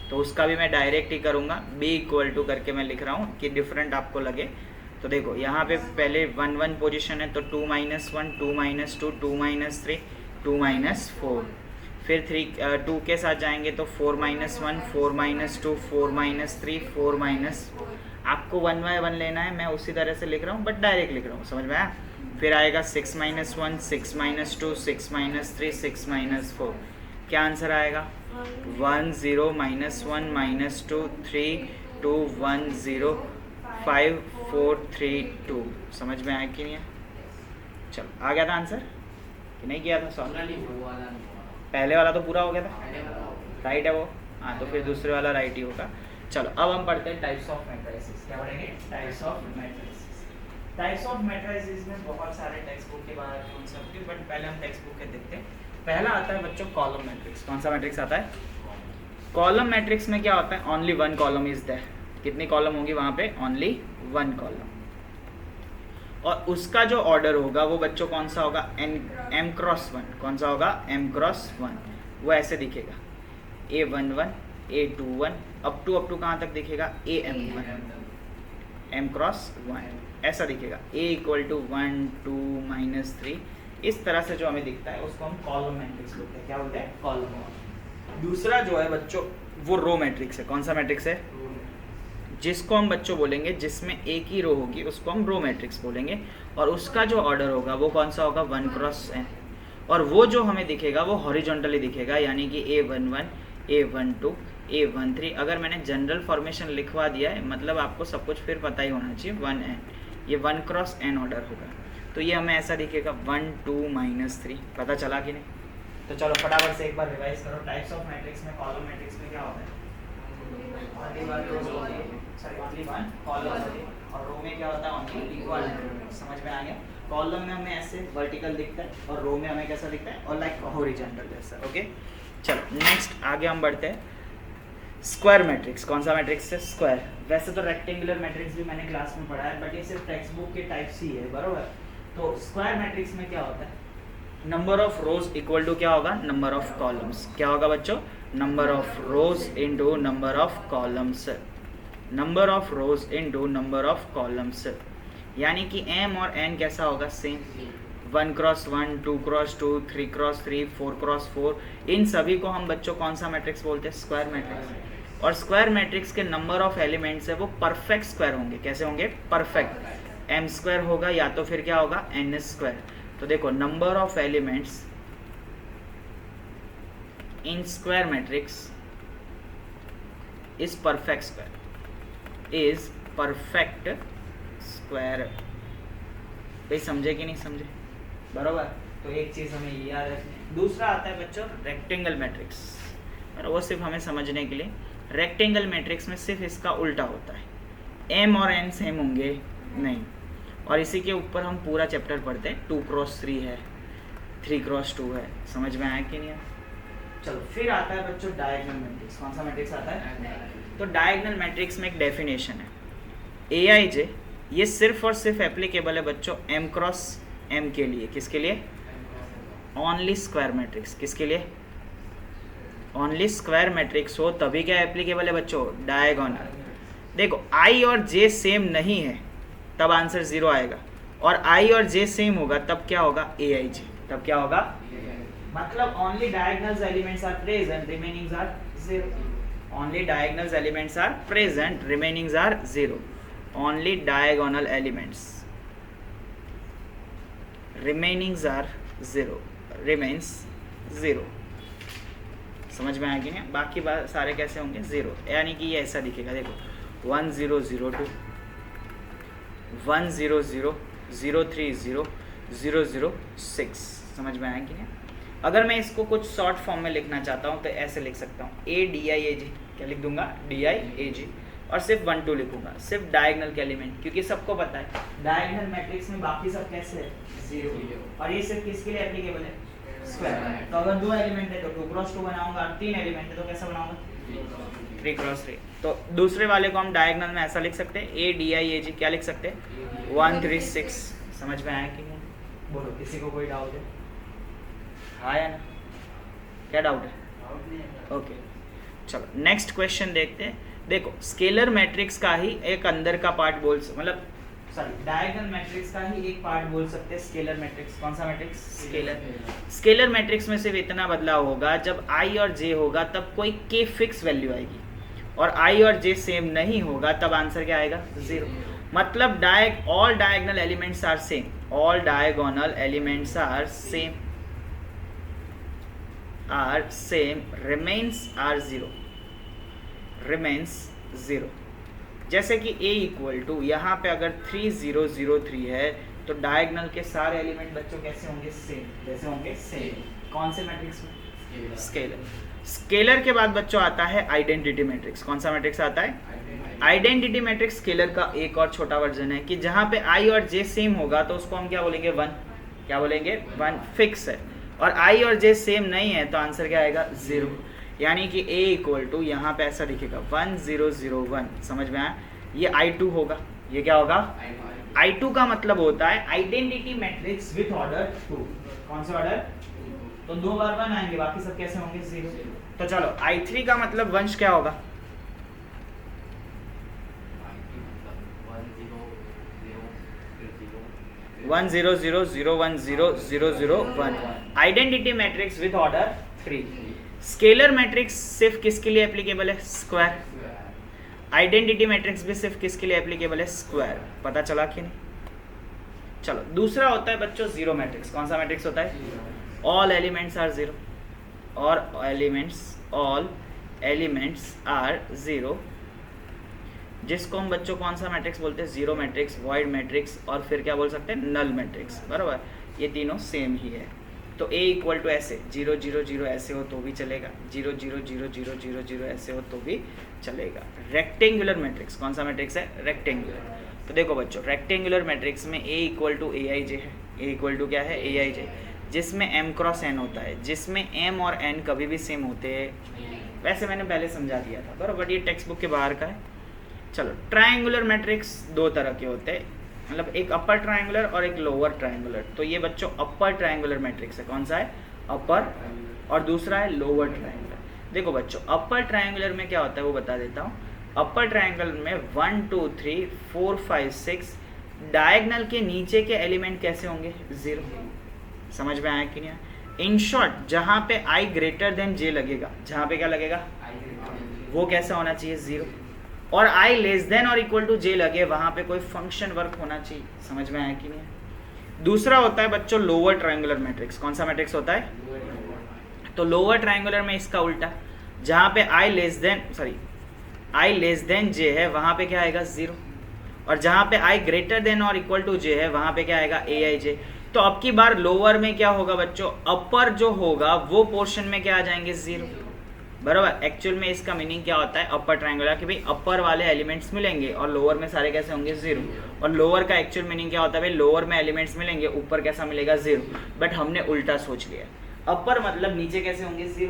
तो उसका भी मैं डायरेक्ट ही करूँगा, b इक्वल टू करके मैं लिख रहा हूँ कि डिफरेंट आपको लगे। तो देखो यहाँ पे पहले 1 1 पोजीशन है, तो 2 - 1, 2 - 2, 2 - 3, 2 - 4। फिर 2 के साथ जाएंगे तो 4 - 1, 4 - 2, 4 - 3, 4 आपको 1/1 लेना है, मैं उसी तरह से लिख रहा हूँ बट डायरेक्ट लिख रहा हूँ, समझ में आया? फिर आएगा 6 - 1, 6 - 2, 6 - 3, 6 - 4। क्या आंसर आएगा? 1 0 -1 -2 3 2 1 0 5 4 3 2। समझ में आया कि नहीं है? चलो आ गया था आंसर कि नहीं किया था सॉल्व? पहले वाला तो पूरा हो गया था, राइट है वो। हाँ, तो फिर दूसरे वाला राइट ही होगा। चलो अब हम पढ़ते हैं टाइप्स ऑफ मैट्रिसेस। क्या पढ़ेंगे? Types of matrices. Types of matrices में बहुत सारे टेक्स्ट बुक के बारे में सकते हैं, बट पहले हम टेक्स्ट बुक के देखते हैं। पहला आता है बच्चों कॉलम मैट्रिक्स। कौन सा मैट्रिक्स आता है? कॉलम मैट्रिक्स में क्या होता है? Only 1 column is there. कितनी कॉलम होगी वहाँ पे? Only 1 column. और उसका जो ऑर्डर होगा वो बच्चों कौन सा होगा? m×1। कौन सा होगा? m×1। वो ऐसे दिखेगा, A11, A21 अप टू कहाँ तक दिखेगा? AM1, m×1 ऐसा दिखेगा। A = 1 2 -3 इस तरह से जो हमें दिखता है उसको हम कॉलम मैट्रिक्स बोलते हैं। क्या बोलते हैं? कॉलम। दूसरा जो है बच्चों वो रो मैट्रिक्स है। कौन सा मैट्रिक्स है? जिसको हम बच्चों बोलेंगे जिसमें एक ही रो होगी उसको हम रो मैट्रिक्स बोलेंगे। और उसका जो ऑर्डर होगा वो कौन सा होगा? 1×n। और वो जो हमें दिखेगा वो हॉरिजॉन्टली दिखेगा, यानी कि A11, A12, A13। अगर मैंने जनरल फॉर्मेशन लिखवा दिया है मतलब आपको सब कुछ फिर पता ही होना चाहिए। 1n, ये 1×n ऑर्डर होगा। तो ये हमें ऐसा दिखेगा 1 2 -3। पता चला कि नहीं? तो चलो फटाफट से एक बार रिवाइज करो। टाइप्स ऑफ मैट्रिक्स में, कॉलम मैट्रिक्स में क्या होता है? ओनली 1 रोज होती है, सॉरी ओनली 1 कॉलम होती है। और रो में क्या होता है? Only equal. समझ में आ गया? कॉलम में हमें ऐसे वर्टिकल दिखता है और रो में हमें कैसा दिखता है? और लाइक हॉरिजॉन्टल जैसा। ओके, चलो नेक्स्ट आगे हम बढ़ते हैं। Square matrix. कौन सा मैट्रिक्स है? स्क्वायर। वैसे तो रेक्टेंगुलर मैट्रिक्स भी मैंने क्लास में पढ़ा है, बट ये सिर्फ टेक्स्ट बुक के टाइप्स ही है, बरोबर। तो स्क्वायर मैट्रिक्स में क्या होता है? Number of rows equal to क्या होगा? Number of columns. क्या होगा बच्चों? Number of rows into number of columns. Number of rows into number of columns, यानी कि m और n कैसा होगा? सेम। 1×1, 2×2, 3×3, 4×4, इन सभी को हम बच्चों कौन सा मैट्रिक्स बोलते हैं? Square matrix. और स्क्वायर मैट्रिक्स के नंबर ऑफ एलिमेंट्स है वो परफेक्ट स्क्वायर होंगे। कैसे होंगे? परफेक्ट। m² होगा या तो फिर क्या होगा? n²। तो देखो number of elements in square matrix is perfect square, is perfect square. भाई समझे कि नहीं समझे? बरोबर। तो एक चीज़ हमें ये याद रखनी है। दूसरा आता है बच्चों रेक्टेंगल मैट्रिक्स, और वो सिर्फ हमें समझने के लिए। रेक्टेंगल मैट्रिक्स में सिर्फ इसका उल्टा होता है, एम और एन सेम होंगे नहीं, और इसी के ऊपर हम पूरा चैप्टर पढ़ते हैं। 2x3 है, 3x2 है। समझ में आया कि नहीं आया? चलो फिर आता है बच्चों डायगोनल मैट्रिक्स। कौन सा मैट्रिक्स आता है? तो डायगोनल मैट्रिक्स में एक डेफिनेशन है, AIJ ये सिर्फ और सिर्फ एप्लीकेबल है बच्चों m क्रॉस m के लिए। किसके लिए? Only square matrix. किसके लिए? ओनली स्क्वायर मैट्रिक्स हो तभी क्या एप्लीकेबल है बच्चों? डायगोनल। देखो I और J सेम नहीं है तब आंसर 0 आएगा, और I और J सेम होगा तब क्या होगा? AIJ। तब क्या होगा? मतलब only diagonals elements are present, remainings are 0। Only diagonals elements are present, remainings are 0। Only diagonal elements, remainings are 0, remains 0। समझ में आया कि नहीं? बाकी बात सारे कैसे होंगे? 0। यानी कि ये ऐसा दिखेगा, देखो 1 0 0 2, 1 0 0 0 3 0 0 0 6। समझ में आया कि नहीं? अगर मैं इसको कुछ शॉर्ट फॉर्म में लिखना चाहता हूँ तो ऐसे लिख सकता हूँ, ADIAG। क्या लिख दूंगा? DIAG, और सिर्फ 1 2 लिखूंगा, सिर्फ डायगोनल के एलिमेंट, क्योंकि सबको पता है डायगोनल मैट्रिक्स में बाकी सब कैसे है? 0। और ये सिर्फ किसके लिए एप्लीकेबल है? स्क्वायर। तो अगर 2 एलिमेंट है तो 2x2 बनाऊंगा, और 3 एलिमेंट है तो कैसा बनाऊंगा? 3x3। तो दूसरे वाले को हम डायगोनल में ऐसा लिख सकते हैं, ADIAG। क्या लिख सकते हैं? 1 3 6। समझ में आया कि नहीं? बोलो, किसी को कोई डाउट है? हाँ या ना? क्या डाउट है? ओके चलो नेक्स्ट क्वेश्चन देखते हैं। देखो स्केलर मैट्रिक्स का ही एक अंदर का पार्ट मतलब सॉरी डायगोनल मैट्रिक्स का ही एक पार्ट बोल सकते हैं स्केलर मैट्रिक्स। कौन सा मैट्रिक्स? स्केलर। स्केलर मैट्रिक्स में सिर्फ इतना बदलाव होगा, जब I और J होगा तब कोई K फिक्स वैल्यू आएगी, और I और J सेम नहीं होगा तब आंसर क्या आएगा? 0। मतलब all diagonal elements are same, all diagonal elements are same, remains are 0, remains 0। जैसे कि A इक्वल टू यहाँ पे अगर 3 0 0 3 है तो डायगोनल के सारे एलिमेंट बच्चों कैसे होंगे? सेम। जैसे होंगे सेम। कौन से मैट्रिक्स में? स्केलर। स्केलर के बाद बच्चों आता है आइडेंटिटी मैट्रिक्स। कौन सा मैट्रिक्स आता है? आइडेंटिटी मैट्रिक्स स्केलर का एक और छोटा वर्जन है कि जहाँ पे I और J सेम होगा तो उसको हम क्या बोलेंगे? 1। क्या बोलेंगे? 1 फिक्स है। और I और J सेम नहीं है तो आंसर क्या आएगा? 0। यानी कि A इक्वल टू यहाँ पे ऐसा दिखेगा 1 0 0 1। समझ में आया? ये I2 होगा। ये क्या होगा? I2 का मतलब होता है आइडेंटिटी मैट्रिक्स विथ ऑर्डर 2। कौन सा ऑर्डर? तो 2 बार 1 आएंगे, बाकी सब कैसे होंगे? 0। तो चलो I3 का मतलब वंश क्या होगा? 1 0 0 0 1 0 0 0 1। Identity matrix with order 3। Scalar matrix सिर्फ किसके लिए एप्लीकेबल है? स्क्वायर। आइडेंटिटी मैट्रिक्स भी सिर्फ किसके लिए एप्लीकेबल है? स्क्वायर। पता चला कि नहीं? चलो दूसरा होता है बच्चों जीरो मैट्रिक्स। कौन सा मैट्रिक्स होता है? ऑल एलिमेंट्स आर 0, और ऑल एलिमेंट्स आर 0, जिसको हम बच्चों कौन सा मैट्रिक्स बोलते हैं? जीरो मैट्रिक्स, वॉइड मैट्रिक्स, और फिर क्या बोल सकते हैं? Null matrix. बराबर, ये तीनों सेम ही है। तो A इक्वल टू ऐसे 0 0 0 ऐसे हो तो भी चलेगा, 0 0 0 0 0 0 ऐसे हो तो भी चलेगा। Rectangular matrix. कौन सा मैट्रिक्स है? रेक्टेंगुलर। तो देखो बच्चों, रेक्टेंगुलर मैट्रिक्स में A इक्वल टू AIJ है। A इक्वल टू क्या है? AIJ, जिसमें M क्रॉस N होता है, जिसमें M और N कभी भी सेम होते हैं। वैसे मैंने पहले समझा दिया था बराबर, ये टेक्स्ट बुक के बाहर का है। चलो ट्रायंगुलर मैट्रिक्स दो तरह के होते हैं, मतलब एक अपर ट्रायंगुलर और एक लोअर ट्रायंगुलर। तो ये बच्चों अपर ट्रायंगुलर मैट्रिक्स है। कौन सा है? अपर, और दूसरा है लोअर ट्रायंगुलर। देखो बच्चों, अपर ट्रायंगुलर में क्या होता है वो बता देता हूँ। अपर ट्रायंगल में 1 2 3 4 5 6 डायगोनल के नीचे के एलिमेंट कैसे होंगे? 0। समझ में आया कि नहीं? इन शॉर्ट, जहाँ पे I ग्रेटर देन J लगेगा, जहाँ पे क्या लगेगा? वो कैसा होना चाहिए? 0। और I लेस देन और इक्वल टू J लगे, वहाँ पे कोई फंक्शन वर्क होना चाहिए। समझ में आया कि नहीं? दूसरा होता है बच्चों लोअर ट्रायंगुलर मैट्रिक्स। कौन सा मैट्रिक्स होता है? तो लोअर ट्रायंगुलर में इसका उल्टा, जहाँ पे I लेस देन J है, वहाँ पे क्या आएगा? 0। और जहाँ पे i ग्रेटर देन और इक्वल टू j है वहाँ पे क्या आएगा aij। तो अब की बार लोअर में क्या होगा बच्चों, अपर जो होगा वो पोर्शन में क्या आ जाएंगे 0, बराबर। एक्चुअल में इसका मीनिंग क्या होता है अपर ट्रायंगुलर, कि भाई अपर वाले एलिमेंट्स मिलेंगे और लोअर में सारे कैसे होंगे 0। और लोअर का एक्चुअल मीनिंग क्या होता है, भाई लोअर में एलिमेंट्स मिलेंगे, ऊपर कैसा मिलेगा 0। बट हमने उल्टा सोच लिया, अपर मतलब नीचे कैसे होंगे 0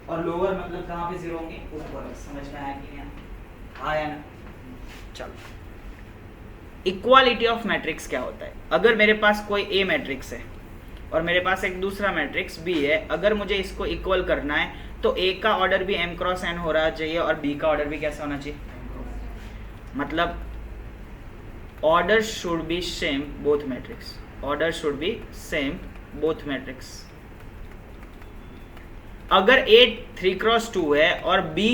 और लोअर मतलब कहाँ पे 0 होंगे, ऊपर। समझ में आया कि नहीं आया ना। चलो, इक्वालिटी ऑफ मैट्रिक्स क्या होता है। अगर मेरे पास कोई ए मैट्रिक्स है और मेरे पास एक दूसरा मैट्रिक्स बी है, अगर मुझे इसको इक्वल करना है तो ए का ऑर्डर भी m क्रॉस n हो रहा चाहिए और बी का ऑर्डर भी कैसा होना चाहिए, मतलब order should be same both matrix, order should be same both matrix. अगर A 3x2 है और B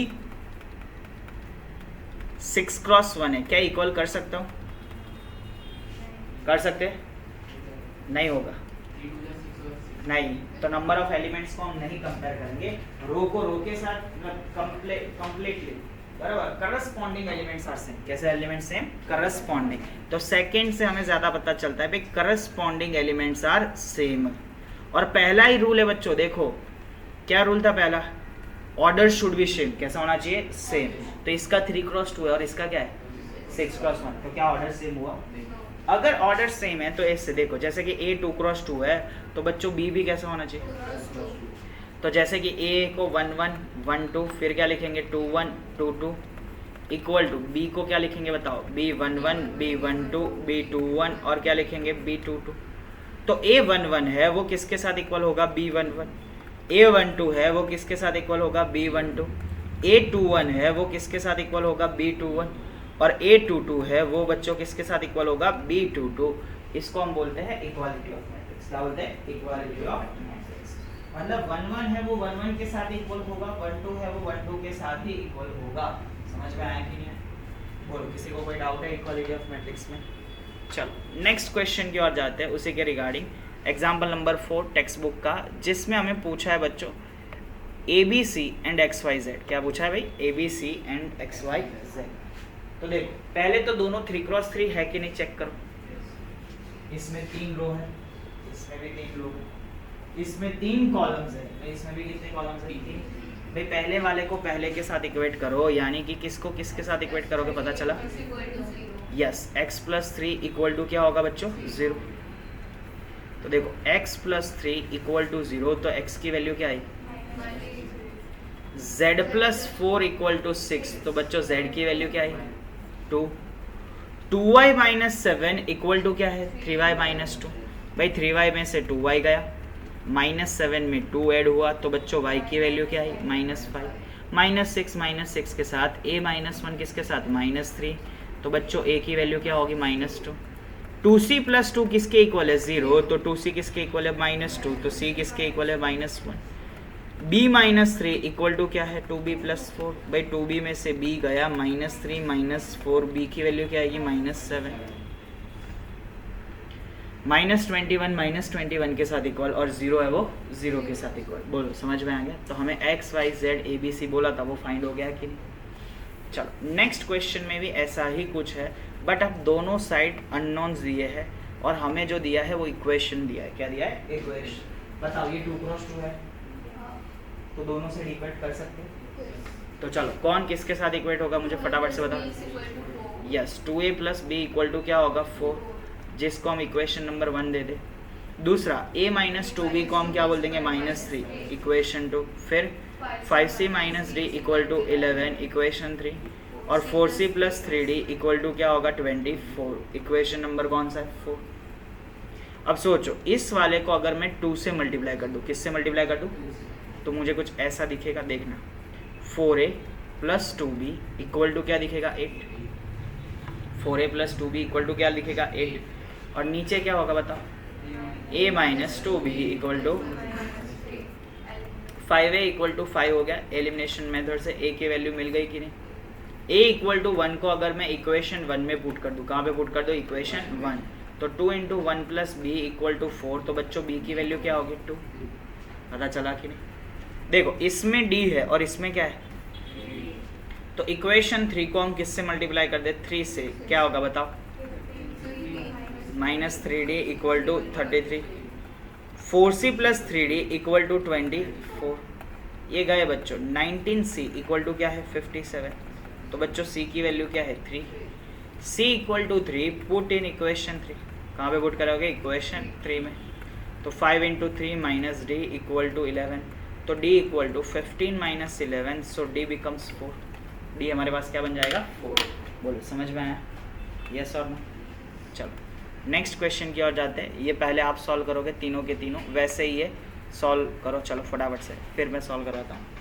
6x1 है, क्या इक्वल कर सकता हूं, कर सकते नहीं होगा, नहीं। तो नंबर ऑफ एलिमेंट्स को हम नहीं कंपेयर करेंगे, रो को रो के साथ कंप्लीटली, बराबर। करस्पॉन्डिंग एलिमेंट्स आर सेम, कैसे एलिमेंट सेम, करस्पॉन्डिंग। तो सेकंड से हमें ज्यादा पता चलता है भाई करस्पॉन्डिंग एलिमेंट्स आर सेम। और पहला ही रूल है बच्चों, देखो क्या रूल था पहला, ऑर्डर शुड बी सेम, कैसा होना चाहिए, सेम। तो इसका 3x2 है और इसका क्या है 6x1, तो क्या ऑर्डर सेम हुआ। अगर ऑर्डर सेम है तो इससे देखो, जैसे कि A 2x2 है तो बच्चों B भी कैसा होना चाहिए। तो जैसे कि A को 1 1 1 2, फिर क्या लिखेंगे 2 1 2 2, इक्वल टू B को क्या लिखेंगे बताओ, B 1 1 B 1 2 B 2 1, और क्या लिखेंगे B 2 2। तो A 1 1 है वो किसके साथ इक्वल होगा, B 1 1। A 1 2 है वो किसके साथ इक्वल होगा, B 1 2। A 2 1 है वो किसके साथ इक्वल होगा, B 2 1। और A22 है वो बच्चों किसके साथ इक्वल होगा, B22। इसको हम बोलते हैं इक्वालिटी ऑफ मैट्रिक्स। क्या बोलते हैं, इक्वालिटी ऑफ मैट्रिक्स। मतलब 1 1 है वो 1 1 के साथ इक्वल होगा, 1 2 है वो 1 2 के साथ ही इक्वल होगा। समझ में आया कि नहीं, बोलो किसी को कोई डाउट है इक्वालिटी ऑफ मैट्रिक्स में। चलो नेक्स्ट क्वेश्चन की ओर जाते हैं, उसी के regarding example number 4 text book का, जिसमें हमें पूछा है बच्चों ABC एंड XYZ। क्या पूछा है भाई, ABC एंड XYZ। तो देखो पहले तो दोनों 3x3 है कि नहीं चेक करो। इसमें 3 रो है, इसमें भी 3 रो है, इसमें 3 कॉलम्स है, तो इसमें भी कितने कॉलम्स है, 3। भाई पहले वाले को पहले के साथ इक्वेट करो, यानी कि किसको किसके साथ इक्वेट करोगे पता चला, यस x + 3 इक्वल टू क्या होगा बच्चों 0। तो देखो x + 3 इक्वल टू 0, तो x की वैल्यू क्या आई, z + 4 इक्वल टू 6, तो बच्चों z की वैल्यू क्या आई 2। 2y - 7 इक्वल टू क्या है 3y - 2। भाई 3y में से 2y गया, -7 में 2 ऐड हुआ, तो बच्चों y की वैल्यू क्या आई -5। -6 के साथ a - 1 किसके साथ -3, तो बच्चों a की वैल्यू क्या होगी -2। 2c + 2 किसके इक्वल है 0, तो 2c किसके इक्वल है -2, तो c किसके इक्वल है -1। b - 3 इक्वल टू क्या है 2b + 4। भाई 2b में से b गया, -3 - 4, b की वैल्यू क्या आएगी -7। -21 के साथ इक्वल, और 0 है वो 0 के साथ इक्वल। बोलो समझ में आ गया। तो हमें x y z a b c बोला था वो फाइंड हो गया कि नहीं। चलो नेक्स्ट क्वेश्चन में भी ऐसा ही कुछ है, बट अब दोनों साइड अननोन्स दिए हैं और हमें जो दिया है वो इक्वेशन दिया है। क्या दिया है, इक्वेशन। बताओ ये 2x2 है तो दोनों से इक्वेट कर सकते हैं। तो चलो कौन किसके साथ इक्वेट होगा मुझे फटाफट से बताओ। Yes 2a + b equal to क्या होगा 4, जिसको हम इक्वेशन नंबर 1 दे दे। दूसरा a - 2b को हम क्या बोल देंगे -3, इक्वेशन 2। फिर 5c - d equal to 11, equation 3। और 4c + 3d इक्वल टू क्या होगा 24, इक्वेशन नंबर कौन सा है 4। अब सोचो इस वाले को अगर मैं 2 से मल्टीप्लाई कर दूँ, किससे मल्टीप्लाई कर दूँ, तो मुझे कुछ ऐसा दिखेगा, देखना 4a + 2b इक्वल टू क्या दिखेगा 8। 4a + 2b इक्वल टू क्या दिखेगा 8, और नीचे क्या होगा बताओ, a - 2b equal to 5a equal to 5 हो गया। एलिमिनेशन मेथड से a की वैल्यू मिल गई कि नहीं। a इक्वल टू 1 को अगर मैं इक्वेशन 1 में पुट कर दूँ, कहाँ पे पुट कर दो, इक्वेशन 1, तो 2 × 1 + b इक्वल टू 4, तो बच्चों b की वैल्यू क्या होगी 2। पता चला कि नहीं। देखो इसमें d है और इसमें क्या है, तो इक्वेशन 3 को हम किससे मल्टीप्लाई कर दे 3 से, क्या होगा बताओ minus 3d equal to 33, 4c plus 3d equal to 24, ये गए बच्चों। 19c इक्वल टू क्या है 57, तो बच्चों c की वैल्यू क्या है 3, c equal to 3 put in equation 3, कहाँ पे पुट करोगे इक्वेशन 3 में, तो 5 into 3 minus d equal to 11, तो d equal to 15 minus 11, so d becomes 4, d हमारे पास क्या बन जाएगा 4। बोलो समझ में आया, यस और नो। चलो नेक्स्ट क्वेश्चन की ओर जाते हैं। ये पहले आप सॉल्व करोगे तीनों के तीनों, वैसे ही ये सॉल्व करो। चलो फटाफट से फिर मैं सॉल्व करवाता हूँ।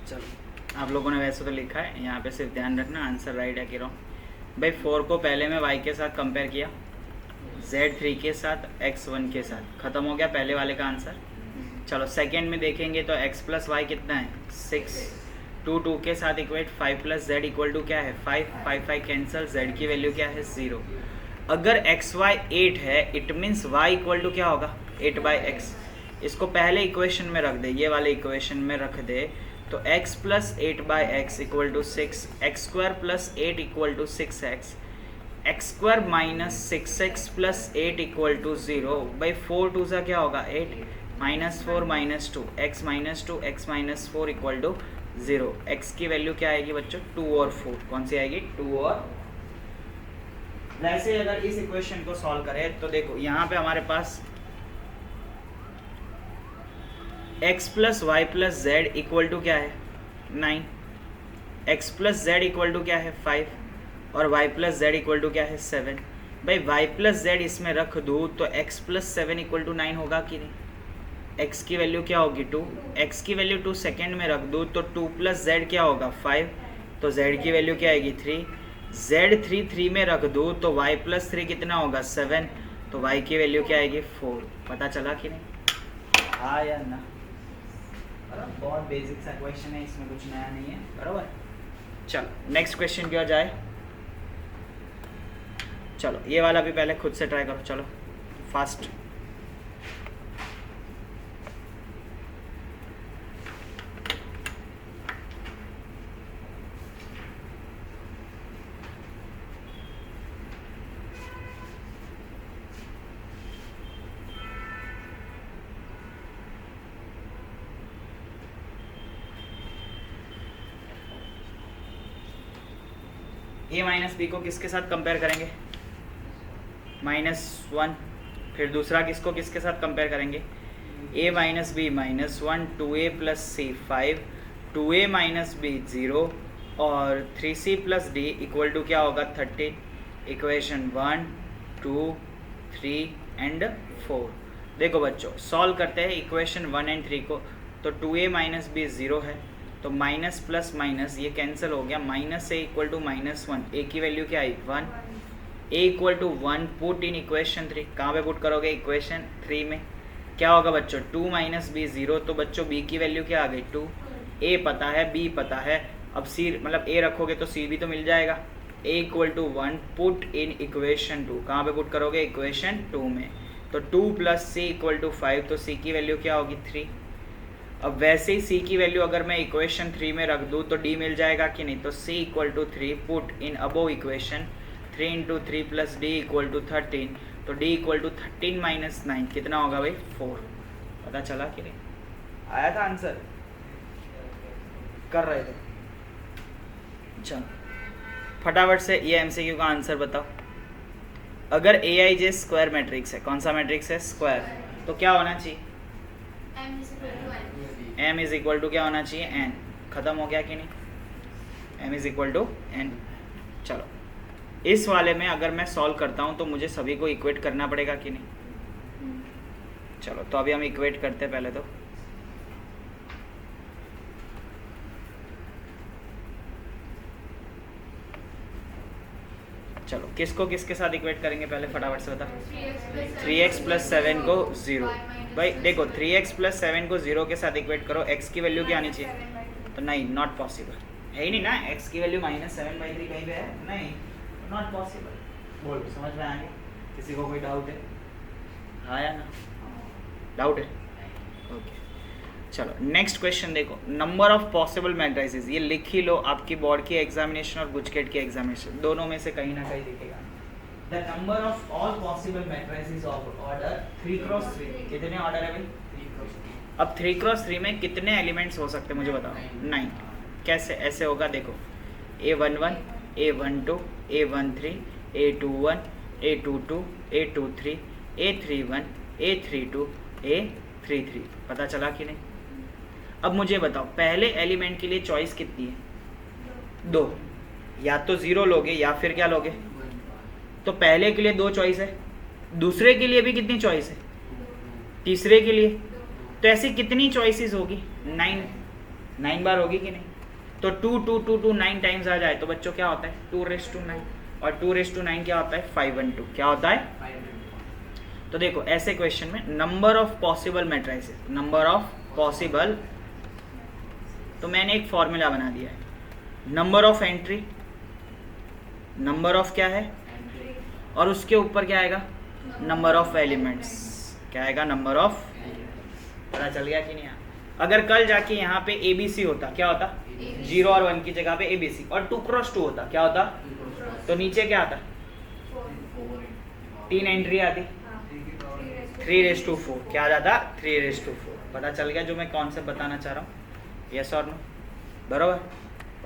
चलो आप लोगों ने वैसे तो लिखा है, यहाँ पे सिर्फ ध्यान रखना आंसर राइट है कि रॉन्ग। भाई 4 को पहले में y के साथ कंपेयर किया, z3 के साथ, x1 के साथ, ख़त्म हो गया पहले वाले का आंसर। चलो सेकंड में देखेंगे तो x प्लस वाई कितना है 6, 2 2 के साथ equate 5 plus z equal to क्या है 5 5 5 कैंसिल, जेड की वैल्यू क्या है 0। अगर एक्स वाई 8 है it means y equal to क्या होगा 8 बाई एक्स। इसको पहले इक्वेशन में रख दे, ये वाले इक्वेशन में रख दे, तो x plus 8 by x equal to 6, x square plus 8 equal to 6x, x square minus 6x plus 8 equal to 0 by 4 2 सा क्या होगा 8 minus 4 minus 2 x minus 2 x minus 4 equal to 0। x की वैल्यू क्या आएगी बच्चों 2 और 4, कौन सी आएगी 2 और। वैसे अगर इस इक्वेशन को सॉल्व करें तो देखो यहाँ पे हमारे पास x plus y plus z equal to क्या है 9, x plus z equal to क्या है 5 और y plus z equal to क्या है 7। भाई y प्लस जेड इसमें रख दूँ तो x प्लस 7 इक्वल टू 9 होगा कि नहीं। x की वैल्यू क्या होगी 2, x की वैल्यू 2 सेकेंड में रख दूँ तो 2 प्लस जेड क्या होगा 5, तो z की वैल्यू क्या आएगी 3, z 3 में रख दूँ तो y प्लस 3 कितना होगा 7, तो y की वैल्यू क्या आएगी 4। पता चला कि नहीं, हाँ या ना। बहुत बेसिक सा क्वेश्चन है, इसमें कुछ नया नहीं है, बराबर। चलो नेक्स्ट क्वेश्चन की ओर जाए। चलो ये वाला भी पहले खुद से ट्राई करो, चलो फास्ट। ए माइनस बी को किसके साथ कंपेयर करेंगे -1, फिर दूसरा किसको किसके साथ कंपेयर करेंगे a minus b -1, 2a plus c 5, 2a minus b 0 और 3c plus d equal to क्या होगा 13। Equation 1 2 3 and 4। देखो बच्चों सॉल्व करते हैं इक्वेशन 1 एंड 3 को, तो 2a माइनस बी 0 है तो माइनस प्लस माइनस ये कैंसिल हो गया, minus a equal to -1, a की वैल्यू क्या आई 1, a equal to 1 put in equation 3। कहाँ पे पुट करोगे इक्वेशन 3 में, क्या होगा बच्चों 2 माइनस बी 0, तो बच्चों बी की वैल्यू क्या आ गई 2, ए पता है बी पता है, अब सी मतलब ए रखोगे तो सी भी तो मिल जाएगा। A equal to 1 put in equation 2, कहाँ पे पुट करोगे इक्वेशन 2 में, तो 2 प्लस सी इक्वल टू 5, तो सी की वैल्यू क्या होगी 3। अब वैसे ही c की वैल्यू अगर मैं इक्वेशन 3 में रख दूँ तो d मिल जाएगा कि नहीं, तो c equal to 3 put in above equation 3 into 3 plus d equal to 13, तो d इक्वल टू 13 माइनस 9 कितना होगा भाई 4। पता चला कि नहीं, आया था आंसर, कर रहे थे। चलो फटाफट से ये एमसीक्यू का आंसर बताओ। अगर aij स्क्वायर मैट्रिक्स है, कौन सा मैट्रिक्स है स्क्वायर, तो क्या होना चाहिए m इज इक्वल टू क्या होना चाहिए n। खत्म हो गया कि नहीं, m is equal to n। चलो इस वाले में अगर मैं सॉल्व करता हूँ तो मुझे सभी को इक्वेट करना पड़ेगा कि नहीं। चलो तो अभी हम इक्वेट करते हैं पहले तो। चलो किसको किसके साथ इक्वेट करेंगे पहले फटाफट से बता। 3x प्लस 7 को 0, भाई देखो 3x प्लस 7 को 0 के साथ इक्वेट करो, x की वैल्यू क्या आनी चाहिए, तो नहीं नॉट पॉसिबल है ही नहीं ना, x की वैल्यू -7/3 कहीं पे है नहीं, नॉट पॉसिबल। बोल समझ में आ गया, किसी को कोई डाउट है, हाँ या ना, डाउट है ओके। चलो नेक्स्ट क्वेश्चन देखो, नंबर ऑफ पॉसिबल मैट्रिसेस, ये लिख ही लो, आपकी बोर्ड की एग्जामिनेशन और गुजकेट की एग्जामिनेशन दोनों में से कहीं ना कहीं दिखेगा। The number of all possible matrices of order 3×3, कितने ऑर्डर है भाई 3×3। अब 3×3 में कितने एलिमेंट्स हो सकते हैं मुझे बताओ 9। कैसे, ऐसे होगा देखो A11 A12 A13 A21 A22 A23 A31 A32 A33। पता चला कि नहीं। अब मुझे बताओ पहले एलिमेंट के लिए चॉइस कितनी है 2, या तो 0 लोगे या फिर क्या लोगे, तो पहले के लिए 2 चॉइस है, दूसरे के लिए भी कितनी चॉइस है, तीसरे के लिए, तो ऐसी कितनी चॉइसेस होगी 9 बार होगी कि नहीं। तो 2 2 2 2 9 टाइम्स आ जाए तो बच्चों क्या होता है 2�9, और 2�9 क्या होता है 512, क्या होता है। तो देखो ऐसे क्वेश्चन में number of possible matrices, number of possible, तो मैंने एक फॉर्मूला बना दिया है, number of entry, number of क्या है, और उसके ऊपर क्या आएगा, नंबर ऑफ एलिमेंट्स, क्या आएगा, नंबर ऑफ। पता चल गया कि नहीं? अगर कल जाके यहाँ पे ABC होता, क्या होता, 0 और 1 की जगह पे ABC, और 2 क्रॉस 2 होता, क्या होता, तो नीचे क्या आता, 3 एंट्री आती, 3/4, क्या आ जाता, 3/4। पता चल गया जो मैं कॉन्सेप्ट बताना चाह रहा हूँ? यस और नो, बराबर?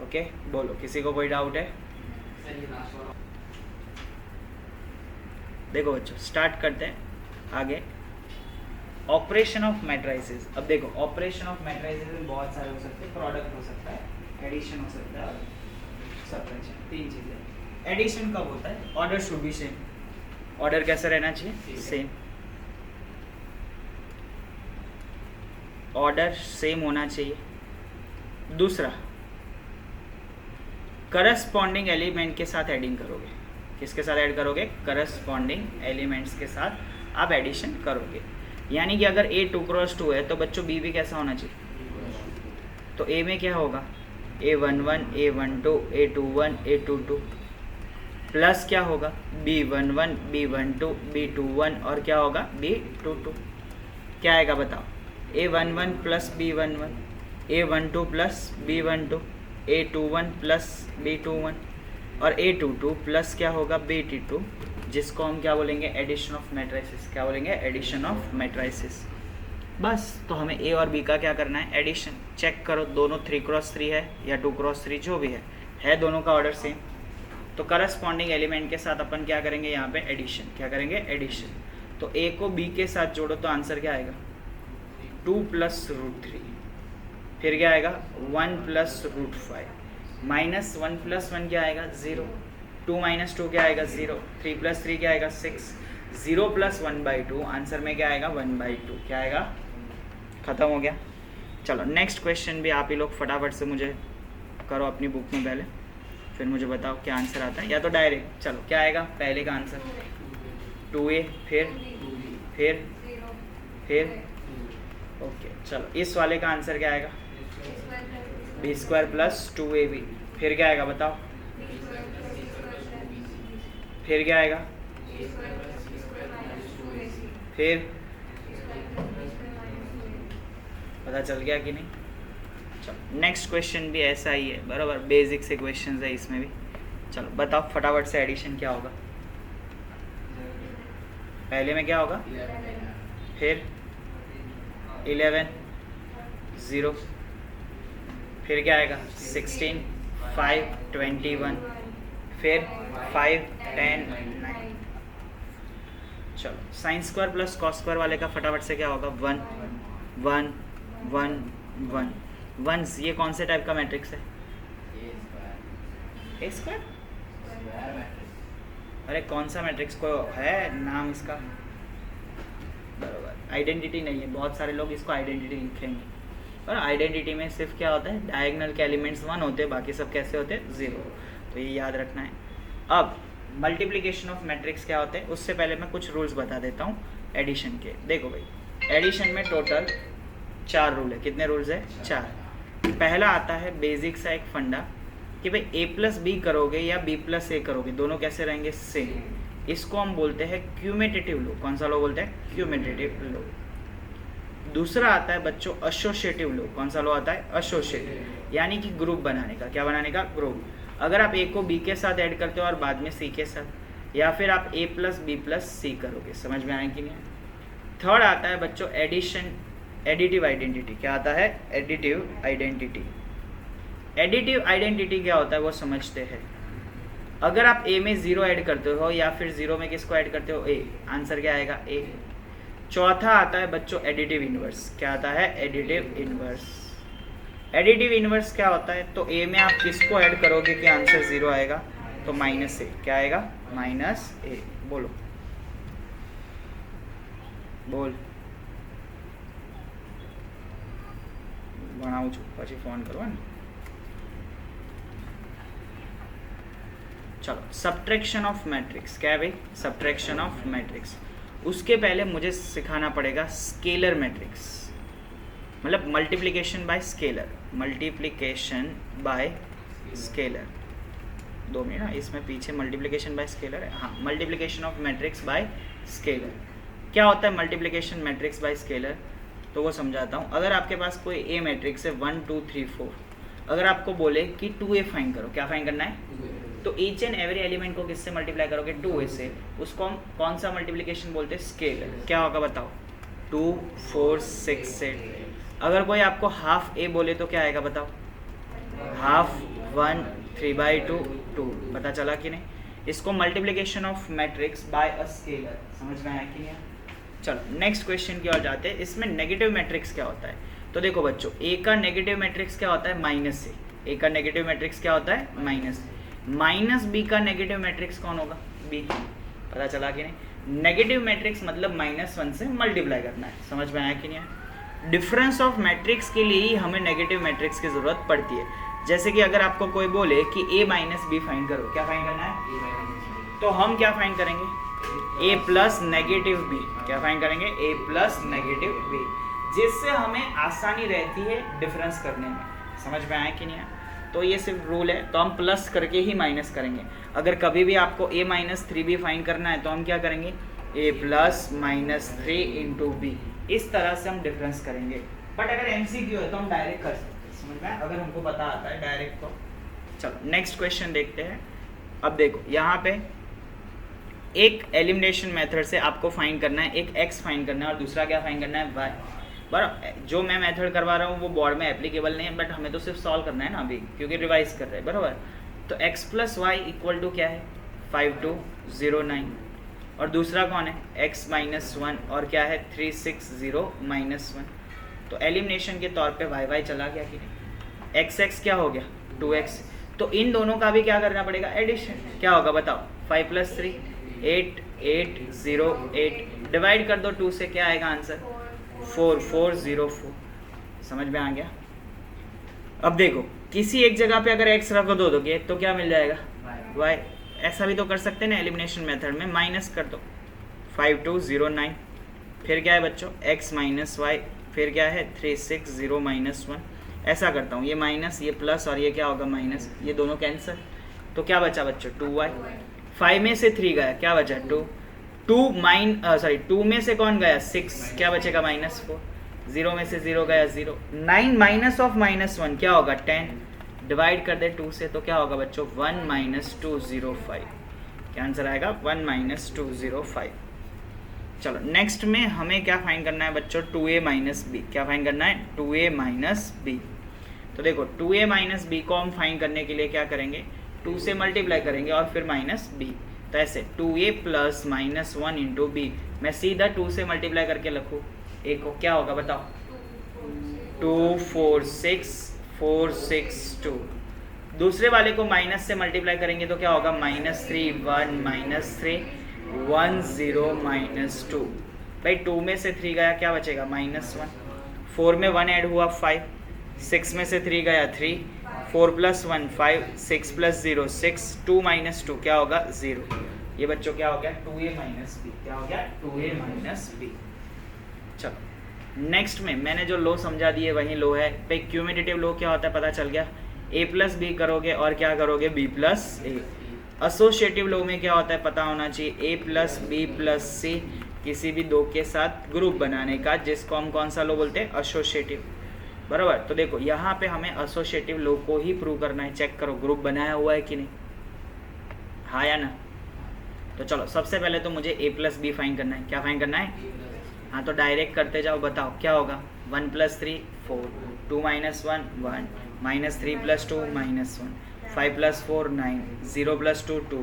ओके, बोलो, किसी को कोई डाउट है? देखो बच्चों, स्टार्ट करते हैं आगे। Operation of matrices. अब देखो, ऑपरेशन ऑफ मैट्रिसेस में बहुत सारे हो सकते हैं, प्रोडक्ट हो सकता है, एडिशन हो सकता है और सब्ट्रैक्शन, 3 चीज़ें। एडिशन कब होता है? Order should be same. Order कैसा रहना चाहिए? सेम। ऑर्डर सेम होना चाहिए। दूसरा, करस्पॉन्डिंग एलिमेंट के साथ एडिंग करोगे। किसके साथ ऐड करोगे? करस्पॉन्डिंग एलिमेंट्स के साथ आप एडिशन करोगे। यानी कि अगर A 2 क्रॉस 2 है तो बच्चों B भी कैसा होना चाहिए? तो A में क्या होगा? A11, A12, A21, A22 plus क्या होगा? B11, B12, B21 और क्या होगा? B22। क्या आएगा बताओ? A11 plus B11, A12 plus B12, A21 plus B21 और A22 प्लस क्या होगा? B22, जिसको हम क्या बोलेंगे? Addition of matrices. क्या बोलेंगे? Addition of matrices. बस, तो हमें A और B का क्या करना है? एडिशन। चेक करो, दोनों 3 क्रॉस 3 है या 2 क्रॉस 3, जो भी है दोनों का ऑर्डर सेम। तो करस्पॉन्डिंग एलिमेंट के साथ अपन क्या करेंगे? यहाँ पे एडिशन। क्या करेंगे? एडिशन। तो A को B के साथ जोड़ो तो आंसर क्या आएगा? 2 + √3। फिर क्या आएगा? 1 + √5 माइनस 1 + 1 क्या आएगा? 0। 2 - 2 क्या आएगा? 0। 3 + 3 क्या आएगा? 6। 0 + 1/2 आंसर में क्या आएगा? 1/2। क्या आएगा? खत्म हो गया। चलो नेक्स्ट क्वेश्चन भी आप ही लोग फटाफट से मुझे करो अपनी बुक में पहले, फिर मुझे बताओ क्या आंसर आता है, या तो डायरेक्ट। चलो क्या आएगा पहले का आंसर? 2A। फिर ओके, चलो इस वाले का आंसर क्या आएगा? B² + 2AB। फिर क्या आएगा बताओ? फिर क्या आएगा? फिर पता चल गया कि नहीं? चलो नेक्स्ट क्वेश्चन भी ऐसा ही है, बराबर, बेसिक से क्वेश्चन है इसमें भी। चलो बताओ फटाफट से, एडिशन क्या होगा? पहले में क्या होगा? फिर 11 0। फिर क्या आएगा? 16 5 21। फिर 5 10 9। चलो sin² + cos² वाले का फटाफट से क्या होगा? 1 1 1 1 1। ये कौन से टाइप का मैट्रिक्स है? A²। अरे कौन सा मैट्रिक्स को है नाम इसका? बराबर, आइडेंटिटी नहीं है। बहुत सारे लोग इसको आइडेंटिटी लिखेंगे, और आइडेंटिटी में सिर्फ क्या होता है? डायगोनल के एलिमेंट्स 1 होते हैं, बाकी सब कैसे होते हैं? 0। तो ये याद रखना है। अब मल्टीप्लिकेशन ऑफ मैट्रिक्स क्या होते हैं, उससे पहले मैं कुछ रूल्स बता देता हूँ एडिशन के। देखो भाई, एडिशन में टोटल 4 रूल है। कितने रूल्स है? 4। पहला आता है बेसिक सा एक फंडा कि भाई A + B करोगे या B + A करोगे, दोनों कैसे रहेंगे? सेम। इसको हम बोलते हैं क्यूमेटेटिव लो। कौन सा लो बोलते हैं? क्यूमेटेटिव लो। दूसरा आता है बच्चों एसोसिएटिव लो। कौन सा लो आता है? एसोसिएटिव, यानी कि ग्रुप बनाने का। क्या बनाने का? ग्रुप। अगर आप A को B के साथ ऐड करते हो और बाद में C के साथ, या फिर आप A + B + C करोगे। समझ में आया कि नहीं? थर्ड आता है बच्चों एडिशन, एडिटिव आइडेंटिटी। क्या आता है? Additive identity. एडिटिव आइडेंटिटी क्या होता है वो समझते हैं। अगर आप A में 0 ऐड करते हो या फिर 0 में किसको ऐड करते हो? A। आंसर क्या आएगा? A। चौथा आता है बच्चों एडिटिव इनवर्स। क्या आता है? Additive inverse. एडिटिव इनवर्स क्या होता है? तो A में आप किसको ऐड करोगे कि आंसर 0 आएगा? तो -A। क्या आएगा? -A। बोलो बोल, बनाऊँ છું પછી ફોન કરો ને। चलो सब्ट्रैक्शन ऑफ मैट्रिक्स। क्या है भाई? Subtraction of matrix. उसके पहले मुझे सिखाना पड़ेगा स्केलर मैट्रिक्स। मतलब multiplication bye scalar, multiplication bye scalar, 2 minute ना, इसमें पीछे मल्टीप्लिकेशन बाय स्केलर है, हाँ, multiplication of matrix bye scalar. क्या होता है मल्टीप्लिकेशन मैट्रिक्स बाय स्केलर, तो वो समझाता हूँ। अगर आपके पास कोई ए मैट्रिक्स है 1 2 3 4, अगर आपको बोले कि 2a फाइंड करो, क्या फाइंड करना है, तो ईच एंड एवरी एलिमेंट को किससे मल्टीप्लाई करोगे, 2a से, उसको हम कौन सा मल्टीप्लिकेशन बोलते हैं, स्केलर। क्या होगा बताओ, 2 4 6 8। अगर कोई आपको हाफ ए बोले तो क्या आएगा बताओ, हाफ 1 3/2 2। पता चला कि नहीं, इसको multiplication of matrix bye a scalar, समझ में आया कि नहीं आया। चलो नेक्स्ट क्वेश्चन की ओर जाते हैं। इसमें नेगेटिव मैट्रिक्स क्या होता है, तो देखो बच्चों, ए का नेगेटिव मैट्रिक्स क्या होता है, माइनस से। ए का नेगेटिव मैट्रिक्स क्या होता है, माइनस। माइनस बी का नेगेटिव मैट्रिक्स कौन होगा, बी। पता चला कि नहीं, नेगेटिव मैट्रिक्स मतलब -1 से मल्टीप्लाई करना है, समझ में आया कि नहीं आया। डिफरेंस ऑफ मैट्रिक्स के लिए ही हमें नेगेटिव मैट्रिक्स की जरूरत पड़ती है। जैसे कि अगर आपको कोई बोले कि a माइनस बी फाइंड करो, क्या फाइंड करना है, तो हम क्या फाइंड करेंगे, a प्लस नेगेटिव बी। क्या फाइंड करेंगे, a प्लस नेगेटिव बी, जिससे हमें आसानी रहती है डिफरेंस करने में, समझ में आया कि नहीं आया। तो ये सिर्फ रूल है, तो हम प्लस करके ही माइनस करेंगे। अगर कभी भी आपको a माइनस 3b फाइंड करना है तो हम क्या करेंगे, a प्लस -3 इंटू बी, इस तरह से हम डिफरेंस करेंगे। बट अगर MCQ है तो हम डायरेक्ट कर सकते हैं, समझ में, अगर हमको पता आता है डायरेक्ट तो। चलो नेक्स्ट क्वेश्चन देखते हैं। अब देखो यहाँ पे एक एलिमिनेशन मेथड से आपको फाइंड करना है, एक x फाइंड करना है और दूसरा क्या फाइंड करना है, y। बराबर, जो मैं मेथड करवा रहा हूँ वो बोर्ड में एप्लीकेबल नहीं है, बट हमें तो सिर्फ सॉल्व करना है ना अभी, क्योंकि रिवाइज कर रहे हैं, बराबर। तो x plus y equal to क्या है, 5209, और दूसरा कौन है, x माइनस 1, और क्या है 360 माइनस 1। तो एलिमिनेशन के तौर पे y चला गया कि नहीं, x क्या हो गया 2x। तो इन दोनों का भी क्या करना पड़ेगा, एडिशन। क्या होगा बताओ, 5 + 3 8 8 0 8, डिवाइड कर दो 2 से, क्या आएगा आंसर, 4 4 0 4। समझ में आ गया। अब देखो, किसी एक जगह पे अगर x रख दोगे तो क्या मिल जाएगा, y। ऐसा भी तो कर सकते हैं ना एलिमिनेशन मेथड में, माइनस कर दो 5209, फिर क्या है बच्चों, x माइनस वाई, फिर क्या है 360 माइनस 1। ऐसा करता हूँ, ये माइनस, ये प्लस, और ये क्या होगा माइनस, ये दोनों कैंसिल। तो क्या बचा बच्चों, 2y। 5 में से 3 गया, क्या बचा 2। 2 में से कौन गया 6, क्या बचेगा -4। 0 में से 0 गया 0। 9 माइनस ऑफ -1 क्या होगा 10, डिवाइड कर दे 2 से, तो क्या होगा बच्चों 1 - 205। क्या आंसर आएगा 1 - 205। चलो नेक्स्ट में हमें क्या फाइंड करना है बच्चों, 2a माइनस बी। क्या फाइंड करना है, 2a माइनस बी। तो देखो 2a माइनस बी को हम फाइंड करने के लिए क्या करेंगे, 2 से मल्टीप्लाई करेंगे और फिर माइनस बी। तो ऐसे 2a प्लस -1 इंटू बी, मैं सीधा 2 से मल्टीप्लाई करके लिखूँ ए को, क्या होगा बताओ, 2 4 6 4 6 2। दूसरे वाले को माइनस से मल्टीप्लाई करेंगे तो क्या होगा, -3 1 -3 1 0 -2। भाई 2 में से 3 गया, क्या बचेगा -1। 4 में 1 ऐड हुआ 5, 6 में से 3 गया 3, 4 + 1 5, 6 + 0 6, 2 - 2 क्या होगा 0। ये बच्चों क्या हो गया 2a माइनस बी। क्या हो गया 2a माइनस बी। चलो नेक्स्ट में मैंने जो लो समझा दिए वही लो है। भाई क्यूमुलेटिव लो क्या होता है पता चल गया, a प्लस बी करोगे और क्या करोगे b प्लस ए। एसोसिएटिव लो में क्या होता है पता होना चाहिए, a प्लस बी प्लस सी किसी भी दो के साथ ग्रुप बनाने का, जिसको हम कौन सा लो बोलते हैं, एसोसिएटिव। बराबर। तो देखो यहाँ पे हमें एसोसिएटिव लो को ही प्रूव करना है। चेक करो ग्रुप बनाया हुआ है कि नहीं, हाँ या ना। तो चलो सबसे पहले तो मुझे a प्लस बी फाइंड करना है। क्या फाइंड करना है, हाँ तो डायरेक्ट करते जाओ, बताओ क्या होगा, 1 + 3 4, 2 - 1 1, -3 + 2 -1, 5 + 4 9, 0 + 2 2,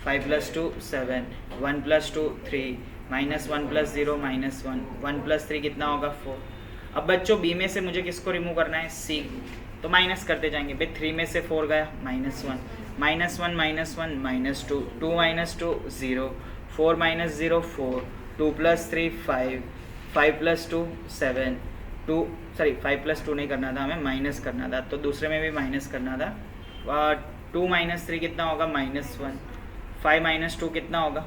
5 + 2 7, 1 + 2 3, -1 + 0 -1, 1 + 3 कितना होगा 4। अब बच्चों b में से मुझे किसको रिमूव करना है, c। तो माइनस करते जाएंगे। भाई 3 में से 4 गया -1, -1 -1 -2, 2 - 2 0, 4 - 0 4, 2 + 3 5, 5 + 2 7, 5 + 2 नहीं करना था हमें, माइनस करना था, तो दूसरे में भी माइनस करना था। 2 - 3 कितना होगा -1, 5 - 2 कितना होगा,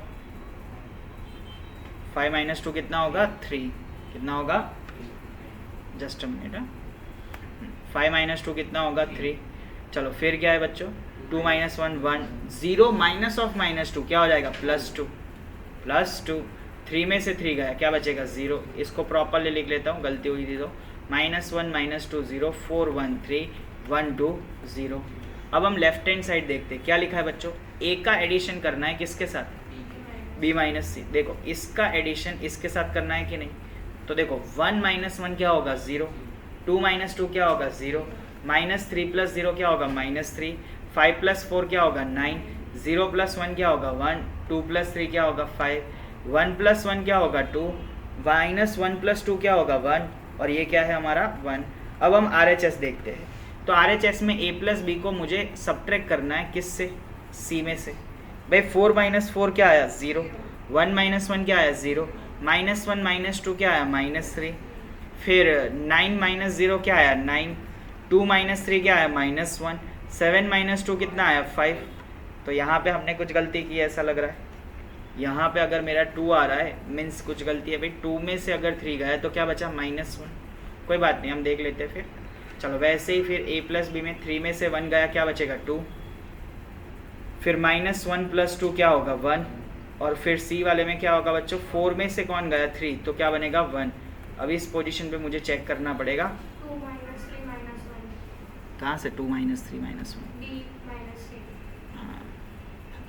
5 - 2 कितना होगा 3, कितना होगा जस्ट अ मिनट। 5 माइनस 2 कितना होगा 3। चलो फिर क्या है बच्चों 2 माइनस 1 1 0 माइनस ऑफ माइनस 2 क्या हो जाएगा +2 3 में से 3 गया क्या बचेगा 0। इसको प्रॉपरली लिख लेता हूँ गलती हुई थी तो -1 -2 0 4 1 3 1 2 0। अब हम लेफ्ट हैंड साइड देखते हैं क्या लिखा है बच्चों a का एडिशन करना है किसके साथ b माइनस सी। देखो इसका एडिशन इसके साथ करना है कि नहीं तो देखो 1 माइनस 1 क्या होगा 0 2 माइनस 2 क्या होगा 0 -3 + 0 क्या होगा -3 5 + 4 क्या होगा 9 0 + 1 क्या होगा 1 2 + 3 क्या होगा 5 1 + 1 क्या होगा 2 -1 + 2 क्या होगा 1 और ये क्या है हमारा 1। अब हम RHS देखते हैं तो RHS में a + b को मुझे सब्ट्रैक्ट करना है किससे c में से। भाई 4 - 4 क्या आया 0 1 - 1 क्या आया 0 -1 - 2 क्या आया -3 फिर 9 - 0 क्या आया 9 2 - 3 क्या आया -1 7 - 2 कितना आया 5। तो यहाँ पे हमने कुछ गलती की ऐसा लग रहा है। यहाँ पे अगर मेरा 2 आ रहा है मीन्स कुछ गलती है भाई 2 में से अगर 3 गया तो क्या बचा -1। कोई बात नहीं हम देख लेते हैं फिर। चलो वैसे ही फिर a + b में 3 में से 1 गया क्या बचेगा 2 फिर -1 + 2 क्या होगा 1 और फिर c वाले में क्या होगा बच्चों 4 में से कौन गया 3 तो क्या बनेगा 1। अब इस पोजीशन पे मुझे चेक करना पड़ेगा 2 - 3 - 1 कहाँ से 2 - 3 - 1 b - c। हाँ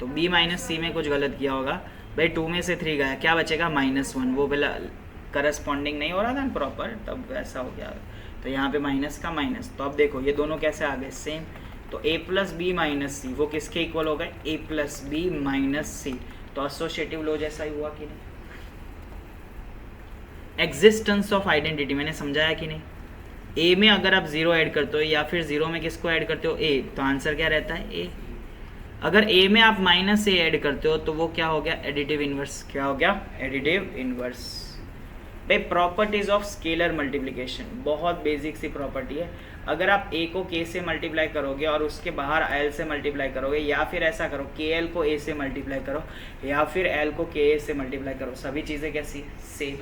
तो b - c में कुछ गलत किया होगा भाई 2 में से 3 गया क्या बचेगा -1 वो पहला करस्पॉन्डिंग नहीं हो रहा था प्रॉपर तब वैसा हो गया। तो यहाँ पे माइनस का माइनस तो अब देखो ये दोनों कैसे आ गए सेम। तो a + b - c वो किसके इक्वल हो गए a + b - c। तो एसोसिएटिव लॉ जैसा ही हुआ कि नहीं। एग्जिस्टेंस ऑफ आइडेंटिटी मैंने समझाया कि नहीं। a में अगर आप 0 ऐड करते हो या फिर 0 में किसको ऐड करते हो a तो आंसर क्या रहता है a। अगर a में आप -a ऐड करते हो तो वो क्या हो गया एडिटिव इनवर्स। क्या हो गया एडिटिव इनवर्स। भाई प्रॉपर्टीज ऑफ स्केलर मल्टीप्लिकेशन बहुत बेसिक सी प्रॉपर्टी है। अगर आप a को k से मल्टीप्लाई करोगे और उसके बाहर l से मल्टीप्लाई करोगे या फिर ऐसा करो kl को a से मल्टीप्लाई करो या फिर l को ka से मल्टीप्लाई करो सभी चीज़ें कैसी सेम।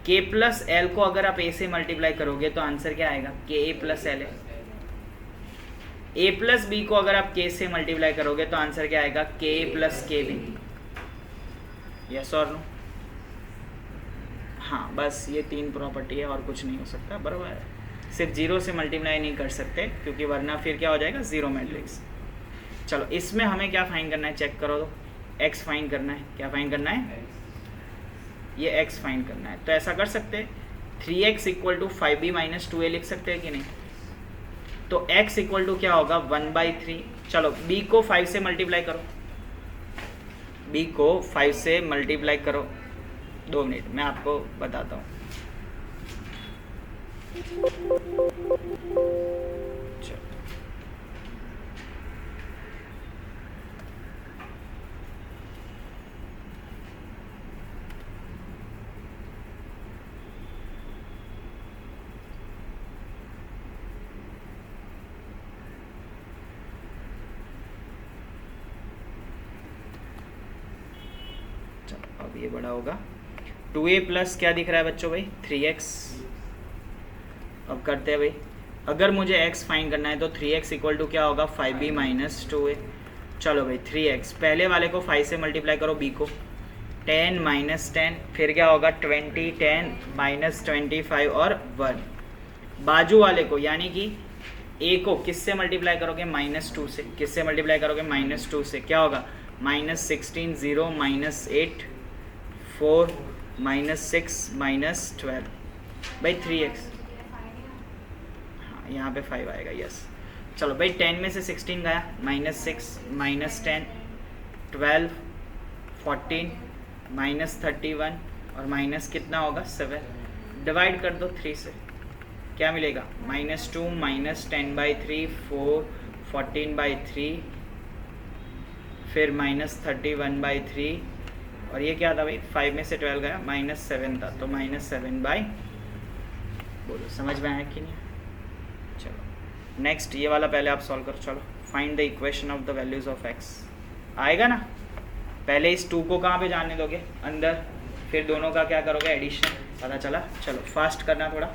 k + l को अगर आप a से मल्टीप्लाई करोगे तो आंसर क्या आएगा ka + l है। a + b को अगर आप k से मल्टीप्लाई करोगे तो आंसर क्या आएगा ka + kb। यस और नो। हाँ बस ये 3 प्रॉपर्टी है और कुछ नहीं हो सकता बराबर है। सिर्फ 0 से मल्टीप्लाई नहीं कर सकते क्योंकि वरना फिर क्या हो जाएगा 0 मैट्रिक्स। चलो इसमें हमें क्या फाइंड करना है चेक करो तो x फाइंड करना है। क्या फाइंड करना है ये x फाइंड करना है। तो ऐसा कर सकते हैं 3x = 5b - 2a लिख सकते हैं कि नहीं। तो x = क्या होगा 1/3। चलो b को 5 से मल्टीप्लाई करो b को 5 से मल्टीप्लाई करो 2 मिनट मैं आपको बताता हूँ। चलो अब ये बड़ा होगा 2a + क्या दिख रहा है बच्चों भाई 3x। अब करते हैं भाई अगर मुझे x फाइंड करना है तो 3x = क्या होगा 5b - 2a। चलो भाई 3x पहले वाले को 5 से मल्टीप्लाई करो b को 10 - 10 फिर क्या होगा 20 10 - 25 और 1। बाजू वाले को यानी कि a को किससे मल्टीप्लाई करोगे -2 से। किससे मल्टीप्लाई करोगे -2 से क्या होगा -16 0 -8 4 -6 -12 भाई 3x। हाँ यहाँ पे 5 आएगा यस। चलो भाई 10 में से 16 गया -6 -10 12 14 -31 और माइनस कितना होगा 7। डिवाइड कर दो 3 से क्या मिलेगा -2 -10/3 4 14/3 फिर -31/3 और ये क्या था भाई 5 में से 12 गया -7 था तो -7/। बोलो समझ में आया कि नहीं। चलो नेक्स्ट ये वाला पहले आप सॉल्व करो। चलो find the equation of the values of x आएगा ना। पहले इस 2 को कहाँ पे जाने दोगे अंदर फिर दोनों का क्या करोगे एडिशन पता चला। चलो फास्ट करना थोड़ा।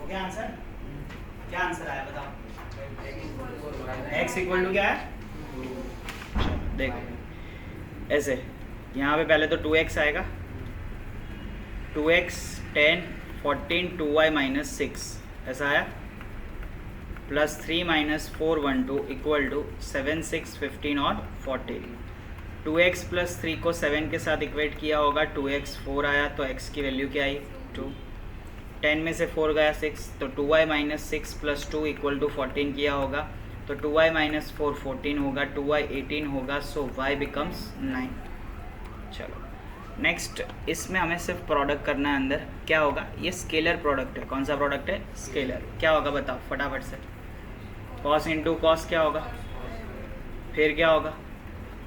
गया आंसर? क्या आंसर आया बताओ? x इक्वल टू क्या है? देखो ऐसे, यहाँ पे पहले तो 2x आएगा, 2x 10 14 2y माइनस 6 ऐसा आया, प्लस 3 माइनस 4 1 2 इक्वल टू 7 6 15 और 40। 2x प्लस 3 को 7 के साथ इक्वेट किया होगा, 2x 4 आया तो x की वैल्यू क्या आई? 2। 10 में से 4 गया 6, तो 2y minus 6 plus 2 equal to 14 किया होगा, तो 2y माइनस 4 14 होगा, 2y 18 होगा, सो y बिकम्स 9। चलो नेक्स्ट, इसमें हमें सिर्फ प्रोडक्ट करना है अंदर, क्या होगा? ये स्केलर प्रोडक्ट है। कौन सा प्रोडक्ट है? स्केलर। क्या होगा बताओ फटाफट से? कॉस इंटू कॉस क्या होगा? फिर क्या होगा?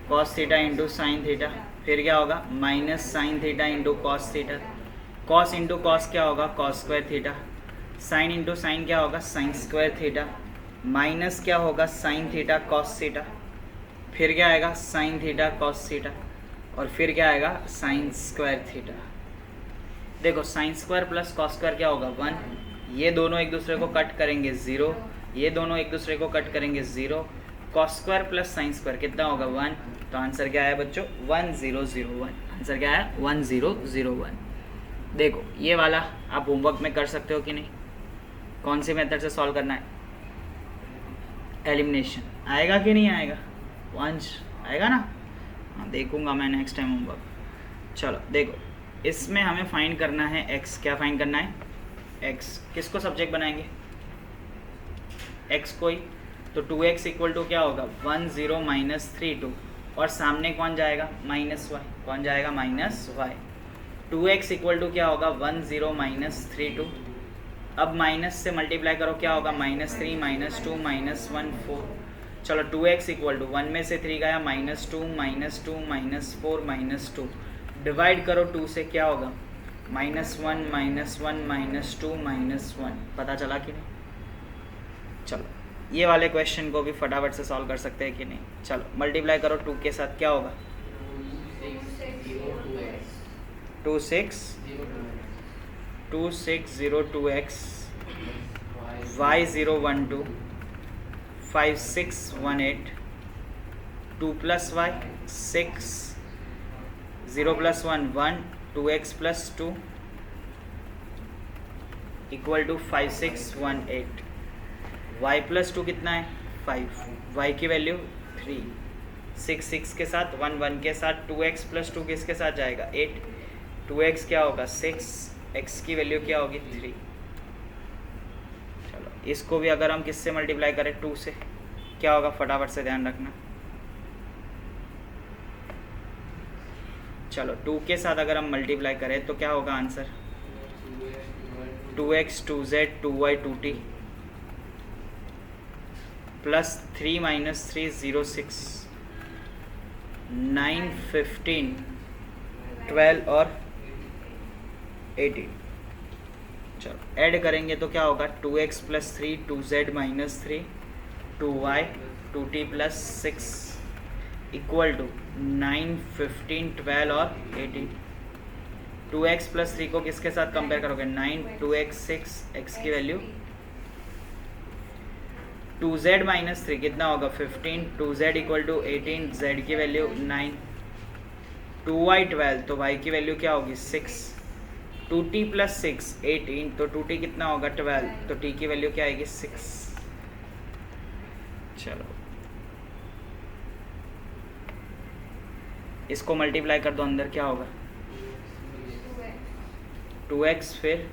Cos theta into sine theta. फिर क्या होगा? Minus sine theta into cos theta. Cos into cos क्या होगा? Cos square theta. Sine into sine क्या होगा? Sine square theta. माइनस क्या होगा? Sine theta cos theta. फिर क्या आएगा? Sine theta cos theta. और फिर क्या आएगा? Sine square theta. देखो sine square plus cos square क्या होगा? 1। ये दोनों एक दूसरे को कट करेंगे 0, ये दोनों एक दूसरे को कट करेंगे 0। Cos square plus sine square कितना होगा? 1। तो आंसर क्या है बच्चों? 1001। आंसर क्या है? 1001। देखो ये वाला आप होमवर्क में कर सकते हो कि नहीं? कौन सी मेथड से सॉल्व करना है? एलिमिनेशन। आएगा कि नहीं आएगा? वंश आएगा ना? हाँ देखूंगा मैं नेक्स्ट टाइम होमवर्क। चलो देखो, इसमें हमें फाइंड करना है x। क्या फाइंड करना है? x। किसको सब्जेक्ट बनाएंगे? x को ही। तो 2x इक्वल टू क्या होगा? 1 0 माइनस 3 2, और सामने कौन जाएगा? Minus y। कौन जाएगा? Minus y। 2x equal to क्या होगा? 1 0 माइनस 3 2। अब माइनस से मल्टीप्लाई करो, क्या होगा? Minus 3 minus 2 minus 1 4। चलो 2x इक्वल टू 1 में से 3 गया, minus 2 minus 2 minus 4 minus 2। Divide करो 2 से, क्या होगा? Minus 1 minus 1 minus 2 minus 1। पता चला कि नहीं? चलो ये वाले क्वेश्चन को भी फटाफट से सॉल्व कर सकते हैं कि नहीं? चलो मल्टीप्लाई करो 2 के साथ, क्या होगा? 2 6 0 2x, y 0 1 2, 5 6 1 8, 2 plus y 6, 0 plus 1 1, 2x plus 2 equal to 5 6 1 8। y plus 2 कितना है? 5। y की वैल्यू 3। 6 6 के साथ 1 1 के साथ 2x प्लस 2 किसके साथ जाएगा? 8। 2x क्या होगा? 6। x की वैल्यू क्या होगी? 3। चलो इसको भी अगर हम किससे मल्टीप्लाई करें? 2 से, क्या होगा? फटाफट से ध्यान रखना। चलो 2 के साथ अगर हम मल्टीप्लाई करें तो क्या होगा answer? 2x 2z 2y 2t plus 3 minus 3 0 6 9 15 12 और 18। चलो ऐड करेंगे तो क्या होगा? 2x plus 3 2z minus 3 2y 2t plus 6 equal to 9 15 12 और 18। 2x प्लस 3 को किसके साथ कंपेयर करोगे? 9 2x 6, x की वैल्यू 2z माइनस 3 कितना होगा? 15। 2z इक्वल टू 18, z की वैल्यू 9। 2y 12, तो y की वैल्यू क्या होगी? 6। 2t प्लस 6 18, तो 2t कितना होगा? 12, तो t की वैल्यू क्या आएगी? 6। चलो इसको मल्टीप्लाई कर दो अंदर, क्या होगा? 2x फिर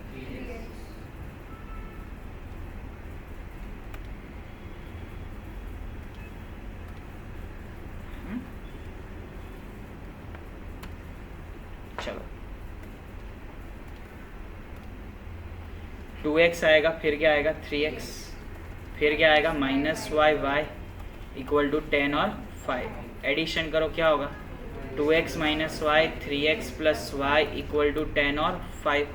चलो 2x आएगा, फिर क्या आएगा? 3x, फिर क्या आएगा? Minus y y equal to 10 और 5। एडिशन करो, क्या होगा? 2x minus y 3x plus y equal to 10 और 5।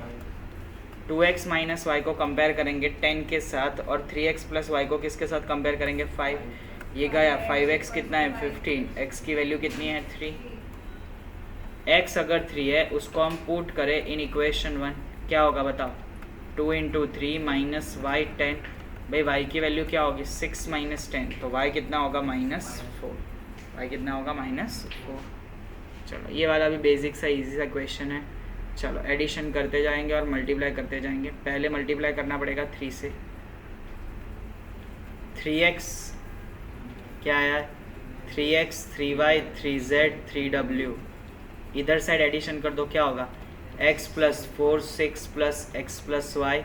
2x माइनस वाई को कंपेयर करेंगे 10 के साथ, और 3x प्लस वाई को किसके साथ कंपेयर करेंगे? 5। ये गया 5x कितना है? 15। x की वैल्यू कितनी है? 3। x अगर 3 है उसको हम पुट करें इन इक्वेशन 1, क्या होगा बताओ? 2 इंटू 3 माइनस वाई 10। भाई वाई की वैल्यू क्या होगी 6 माइनस 10, तो वाई कितना होगा -4। वाई कितना होगा -4। चलो ये वाला भी बेसिक सा इजी सा क्वेश्चन है। चलो एडिशन करते जाएंगे और मल्टीप्लाई करते जाएंगे। पहले मल्टीप्लाई करना पड़ेगा 3 से। 3x क्या आया 3x 3y 3z 3w। इधर साइड एडिशन कर दो, क्या होगा x plus 4 6 plus x plus y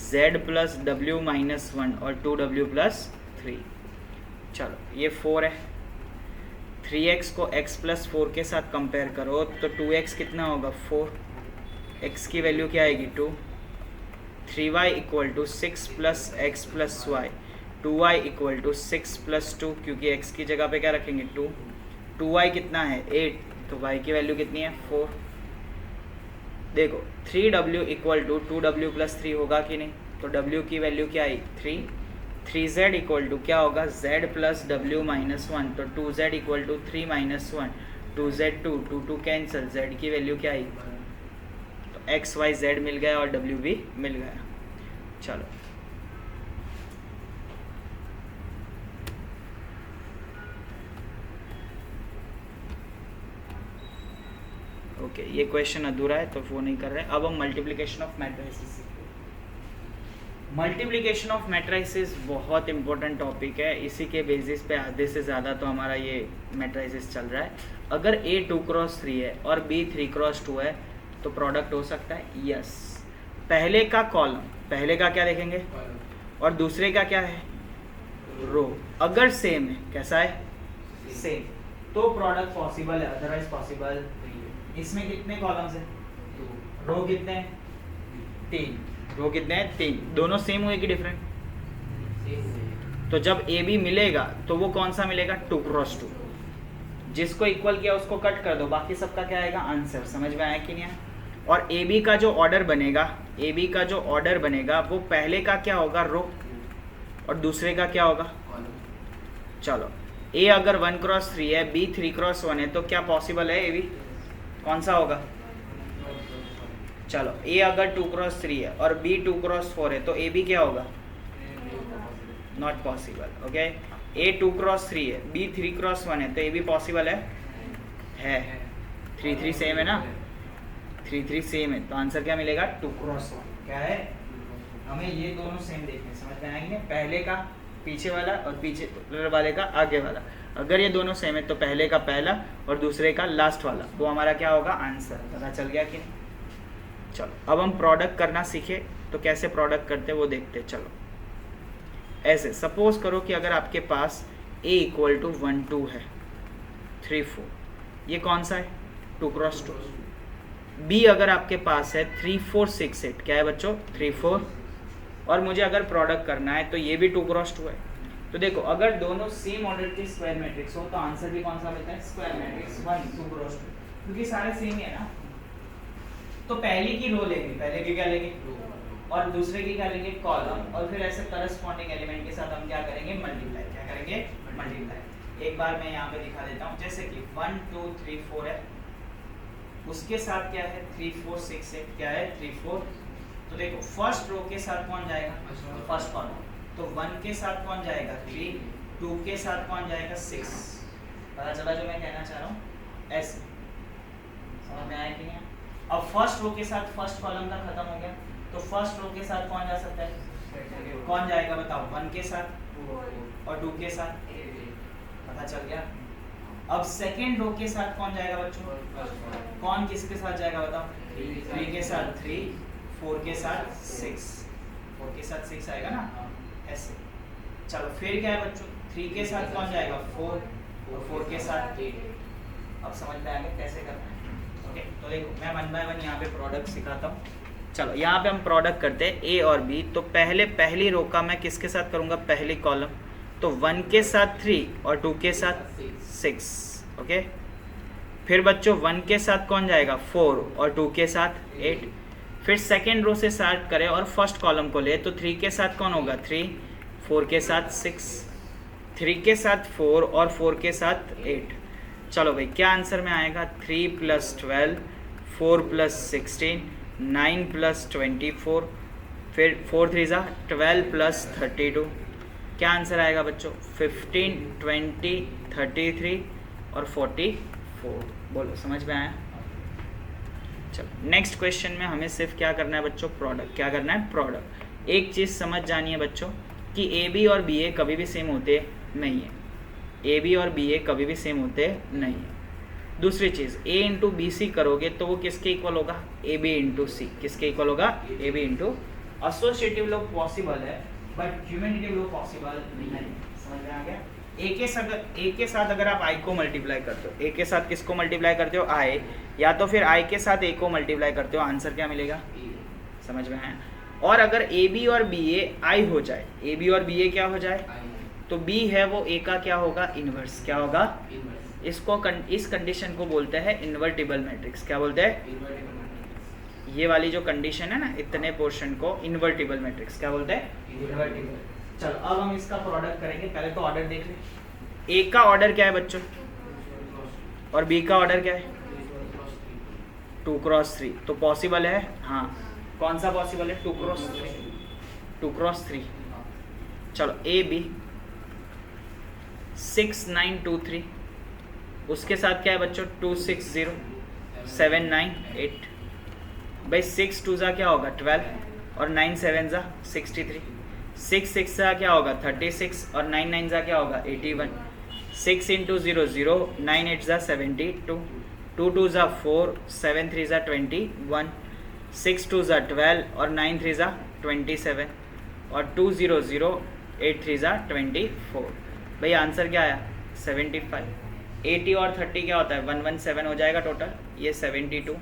z plus w minus 1 और 2w प्लस 3। चलो ये 4 है। 3x को x प्लस 4 के साथ कंपेयर करो तो 2x कितना होगा 4, x की वैल्यू क्या आएगी 2। 3y equal to 6 plus x plus y. 2y equal to 6 plus 2, क्योंकि x की जगह पे क्या रखेंगे 2। 2y कितना है 8, तो y की वैल्यू कितनी है 4। देखो 3w equal to 2w plus 3 होगा कि नहीं, तो w की वैल्यू क्या आई 3। 3z इक्वल टू क्या होगा z प्लस w माइनस 1, तो 2z equal to 3 minus 1 2z 2 cancel, z की वैल्यू क्या आई, तो x y z मिल गया और w भी मिल गया। चलो ओके ये क्वेश्चन अधूरा है तो वो नहीं कर रहे। अब हम multiplication of matrices. Multiplication of matrices बहुत इंपॉर्टेंट टॉपिक है, इसी के बेसिस पे आधे से ज़्यादा तो हमारा ये मैट्रिसेस चल रहा है। अगर A 2 क्रॉस 3 है और B 3 क्रॉस 2 है तो प्रोडक्ट हो सकता है, यस। पहले का कॉलम, पहले का क्या देखेंगे और दूसरे का क्या है रो, अगर सेम है, कैसा है सेम, तो प्रोडक्ट पॉसिबल है, अदरवाइज पॉसिबल। इसमें कितने कॉलम्स हैं, रो कितने हैं 3, रो कितने हैं 3, दोनों सेम हुए कि डिफरेंट। तो जब ए बी मिलेगा तो वो कौन सा मिलेगा 2 क्रॉस 2। जिसको इक्वल किया उसको कट कर दो, बाकी सबका क्या आएगा आंसर। समझ में आया कि नहीं आया। और ए बी का जो ऑर्डर बनेगा, ए बी का जो ऑर्डर बनेगा वो पहले का क्या होगा रो और दूसरे का क्या होगा। चलो ए अगर 1 क्रॉस 3 है, बी 3 क्रॉस 1 है, तो क्या पॉसिबल है ए बी कौन सा होगा। चलो ए अगर 2 क्रॉस 3 है और बी 2 क्रॉस 4 है तो ए बी क्या होगा not possible. Okay A 2 cross 3 है, बी 3 क्रॉस 1 है, तो ए बी पॉसिबल है 3 3 सेम है ना, 3 3 सेम है, तो आंसर क्या मिलेगा 2 क्रॉस 1। क्या है हमें ये दोनों सेम देखने, समझ में आएंगे। पहले का पीछे वाला और पीछे वाले का आगे वाला, अगर ये दोनों सेम है तो पहले का पहला और दूसरे का लास्ट वाला, वो हमारा क्या होगा आंसर। पता चल गया कि नहीं। चलो अब हम प्रोडक्ट करना सीखे, तो कैसे प्रोडक्ट करते वो देखते। चलो ऐसे सपोज करो कि अगर आपके पास a इक्वल टू 1 2 है, 3 4, ये कौन सा है 2 क्रॉस 2। b अगर आपके पास है 3 4 6 8, क्या है बच्चों 3 4, और मुझे अगर प्रोडक्ट करना है तो ये भी 2 क्रॉस 2 है। तो देखो अगर दोनों सेम ऑर्डर के स्क्वायर मैट्रिक्स हो तो आंसर भी कौन सा मिलता है स्क्वायर मैट्रिक्स 1 2 क्रॉस 2, क्योंकि सारे सेम ही है ना। तो पहले की रो लेंगे, पहले की क्या लेंगे और दूसरे की क्या लेंगे कॉलम, और फिर ऐसे करस्पॉन्डिंग एलिमेंट के साथ हम क्या करेंगे मल्टीप्लाई। क्या करेंगे मल्टीप्लाई। एक बार मैं यहाँ पे दिखा देता हूँ, जैसे कि 1 2 3 4 है, उसके साथ क्या है 3 4 6 8, क्या है 3 4। तो देखो फर्स्ट रो के साथ कौन जाएगा फर्स्ट कॉलम, तो 1 के साथ कौन जाएगा 3, 2 के साथ कौन जाएगा 6। पता चला जो मैं कहना चाह रहा हूँ, ऐसे समझ में आया कि नहीं। अब फर्स्ट रो के साथ फर्स्ट कॉलम का खत्म हो गया, तो फर्स्ट रो के साथ कौन जा सकता है, कौन जाएगा बताओ 1 के साथ और 2 के साथ, पता चल गया। अब सेकेंड रो के साथ कौन जाएगा बच्चों, कौन किसके साथ जाएगा बताओ 3 के साथ 3, 4 के साथ 6, 4 के साथ 6 आएगा ना ऐसे। चलो फिर क्या है बच्चों 3 के साथ कौन जाएगा 4 और 4 के साथ 8। अब समझ में आ गया कैसे करना है। ओके तो देखो मैं 1 बाय 1 यहाँ पे प्रोडक्ट सिखाता हूँ। चलो यहाँ पे हम प्रोडक्ट करते हैं ए और बी। तो पहली रो का मैं किसके साथ करूँगा पहली कॉलम, तो 1 के साथ 3 और 2 के साथ 6। ओके फिर बच्चों 1 के साथ कौन जाएगा 4 और 2 के साथ 8। फिर सेकेंड रो से स्टार्ट करें और फर्स्ट कॉलम को ले, तो 3 के साथ कौन होगा 3, 4 के साथ 6, 3 के साथ 4 और 4 के साथ 8। चलो भाई क्या आंसर में आएगा 3 + 12, 4 + 16, 9 + 24, फिर 4 3 ज़ा 12 प्लस 32, क्या आंसर आएगा बच्चों? 15 20 33 और 44। बोलो समझ में आया? चलो नेक्स्ट क्वेश्चन में हमें सिर्फ क्या करना है बच्चों? प्रोडक्ट। क्या करना है? प्रोडक्ट। एक चीज़ समझ जानी है बच्चों कि ए बी और बी ए कभी भी सेम होते नहीं है। ए बी और बी ए कभी भी सेम होते नहीं है। दूसरी चीज़, ए इंटू बी सी करोगे तो वो किसके इक्वल होगा? A B into C. किसके इक्वल होगा? A B into. Associative law possible है बट क्यूमुलेटिव लॉ पॉसिबल नहीं है। समझ में आ गया? ए के साथ अगर आप आई को मल्टीप्लाई करते हो, ए के साथ किसको मल्टीप्लाई करते हो? आई, या तो फिर आई के साथ ए को मल्टीप्लाई करते हो, आंसर क्या मिलेगा? समझ में आया? और अगर ए बी और बी ए आई हो जाए, ए बी और बी ए क्या हो जाए? तो बी है वो ए का क्या होगा? इनवर्स। क्या होगा? इसको इस कंडीशन को बोलते हैं इन्वर्टिबल मैट्रिक्स। क्या बोलते हैं? ये वाली जो कंडीशन है ना, इतने पोर्शन को इन्वर्टिबल मैट्रिक्स क्या बोलते हैं? इन्वर्टिबल। चलो अब हम इसका प्रोडक्ट करेंगे। पहले तो ऑर्डर देख लें। ए का ऑर्डर क्या है बच्चों? और बी का ऑर्डर क्या है? 2 क्रॉस 3। तो पॉसिबल है? हाँ। कौन सा पॉसिबल है? 2 क्रॉस 3। 2 क्रॉस 3। चलो ए बी 6 9 2 3, उसके साथ क्या है बच्चों? 2 6 0 7 9 8। भाई 6 2 ज़ा क्या होगा? 12 और 9 7 ज़ा 63। 6 6 ज़ा क्या होगा? 36 और 9 9 ज़ा क्या होगा? 81। 6 इंटू 0 0, 9 8 ज़ा 72, 2 2 ज़ा 4, 7 3 ज़ा 21, 6 2 ज़ा 12 और 9 3 ज़ा 27 और 2 0 0, 8 3 ज़ा 24। भाई आंसर क्या आया? 75। 80 और 30 क्या होता है? 117 हो जाएगा टोटल। ये 72,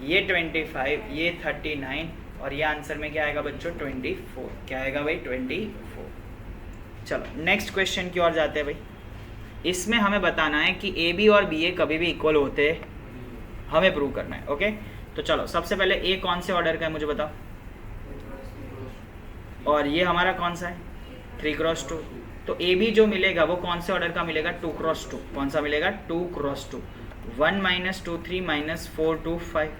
ये 25, ये 39 और ये आंसर में क्या आएगा बच्चों? 24। क्या आएगा भाई? 24। चलो नेक्स्ट क्वेश्चन की ओर जाते हैं भाई। इसमें हमें बताना है कि ए बी और बी ए कभी भी इक्वल होते हैं, हमें प्रूव करना है। ओके, तो चलो सबसे पहले ए कौन से ऑर्डर का है मुझे बताओ, और ये हमारा कौन सा है? 3 क्रॉस 2। तो ए बी जो मिलेगा वो कौन से ऑर्डर का मिलेगा? 2 क्रॉस 2। कौन सा मिलेगा? 2 क्रॉस 2। 1 - 2 3 - 4 2 5।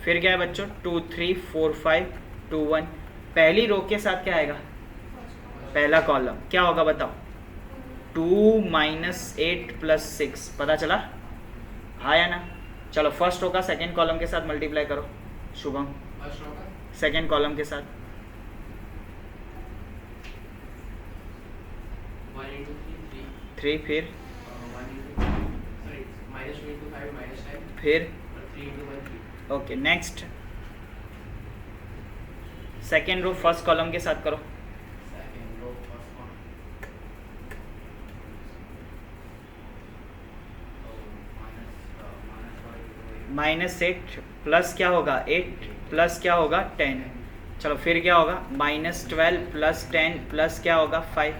फिर क्या है बच्चों? 2 3 4 5 2 1। पहली रो के साथ क्या आएगा? पहला कॉलम क्या होगा बताओ? 2 - 8 + 6। पता चला? हाँ या ना? चलो फर्स्ट रो का सेकेंड कॉलम के साथ मल्टीप्लाई करो शुभम। सेकेंड कॉलम के साथ 3, फिर फिर okay next second row first column के साथ करो। -8 प्लस क्या होगा? 8 प्लस क्या होगा? 10। चलो फिर क्या होगा? -12 + 10 प्लस क्या होगा? 5।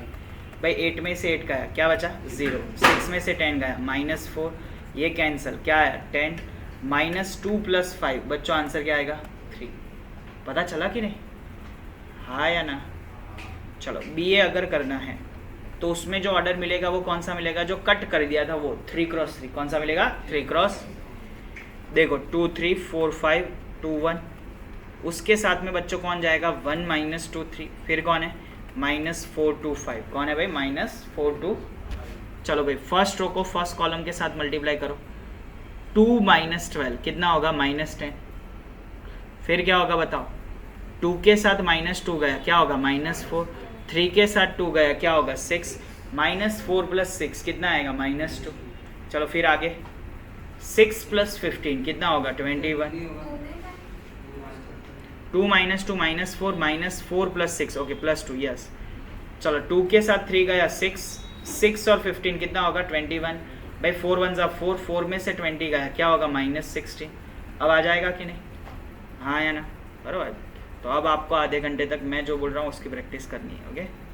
भाई 8 में से 8 गया, क्या बचा? 0। 6 में से 10 गया, -4, ये कैंसिल, क्या आया? 10। -2 + 5 बच्चों आंसर क्या आएगा? 3। पता चला कि नहीं? हाँ या ना? चलो बी ए अगर करना है तो उसमें जो ऑर्डर मिलेगा वो कौन सा मिलेगा? जो कट कर दिया था वो 3 क्रॉस 3। कौन सा मिलेगा? 3 क्रॉस। देखो 2 3 4 5 2 1। उसके साथ में बच्चों कौन जाएगा? 1 - 2 3। फिर कौन है? -4 2 5। कौन है भाई? -4 2। चलो भाई फर्स्ट रो को फर्स्ट कॉलम के साथ मल्टीप्लाई करो। 2 - 12 कितना होगा? -10। फिर क्या होगा बताओ? 2 के साथ -2 गया, क्या होगा? -4। 3 के साथ 2 गया, क्या होगा? 6। -4 + 6 कितना आएगा? -2। चलो फिर आगे 6 + 15 कितना होगा? 21। 2 - 2 -4 -4 + 6 ओके +2 यस। चलो 2 के साथ 3 गया, 6 6 और 15 कितना होगा? 21। भाई 4 1 ज़ा 4, 4 में से 20 गया, क्या होगा? -16। अब आ जाएगा कि नहीं? हाँ या ना? बराबर। तो अब आपको आधे घंटे तक मैं जो बोल रहा हूँ उसकी प्रैक्टिस करनी है। ओके।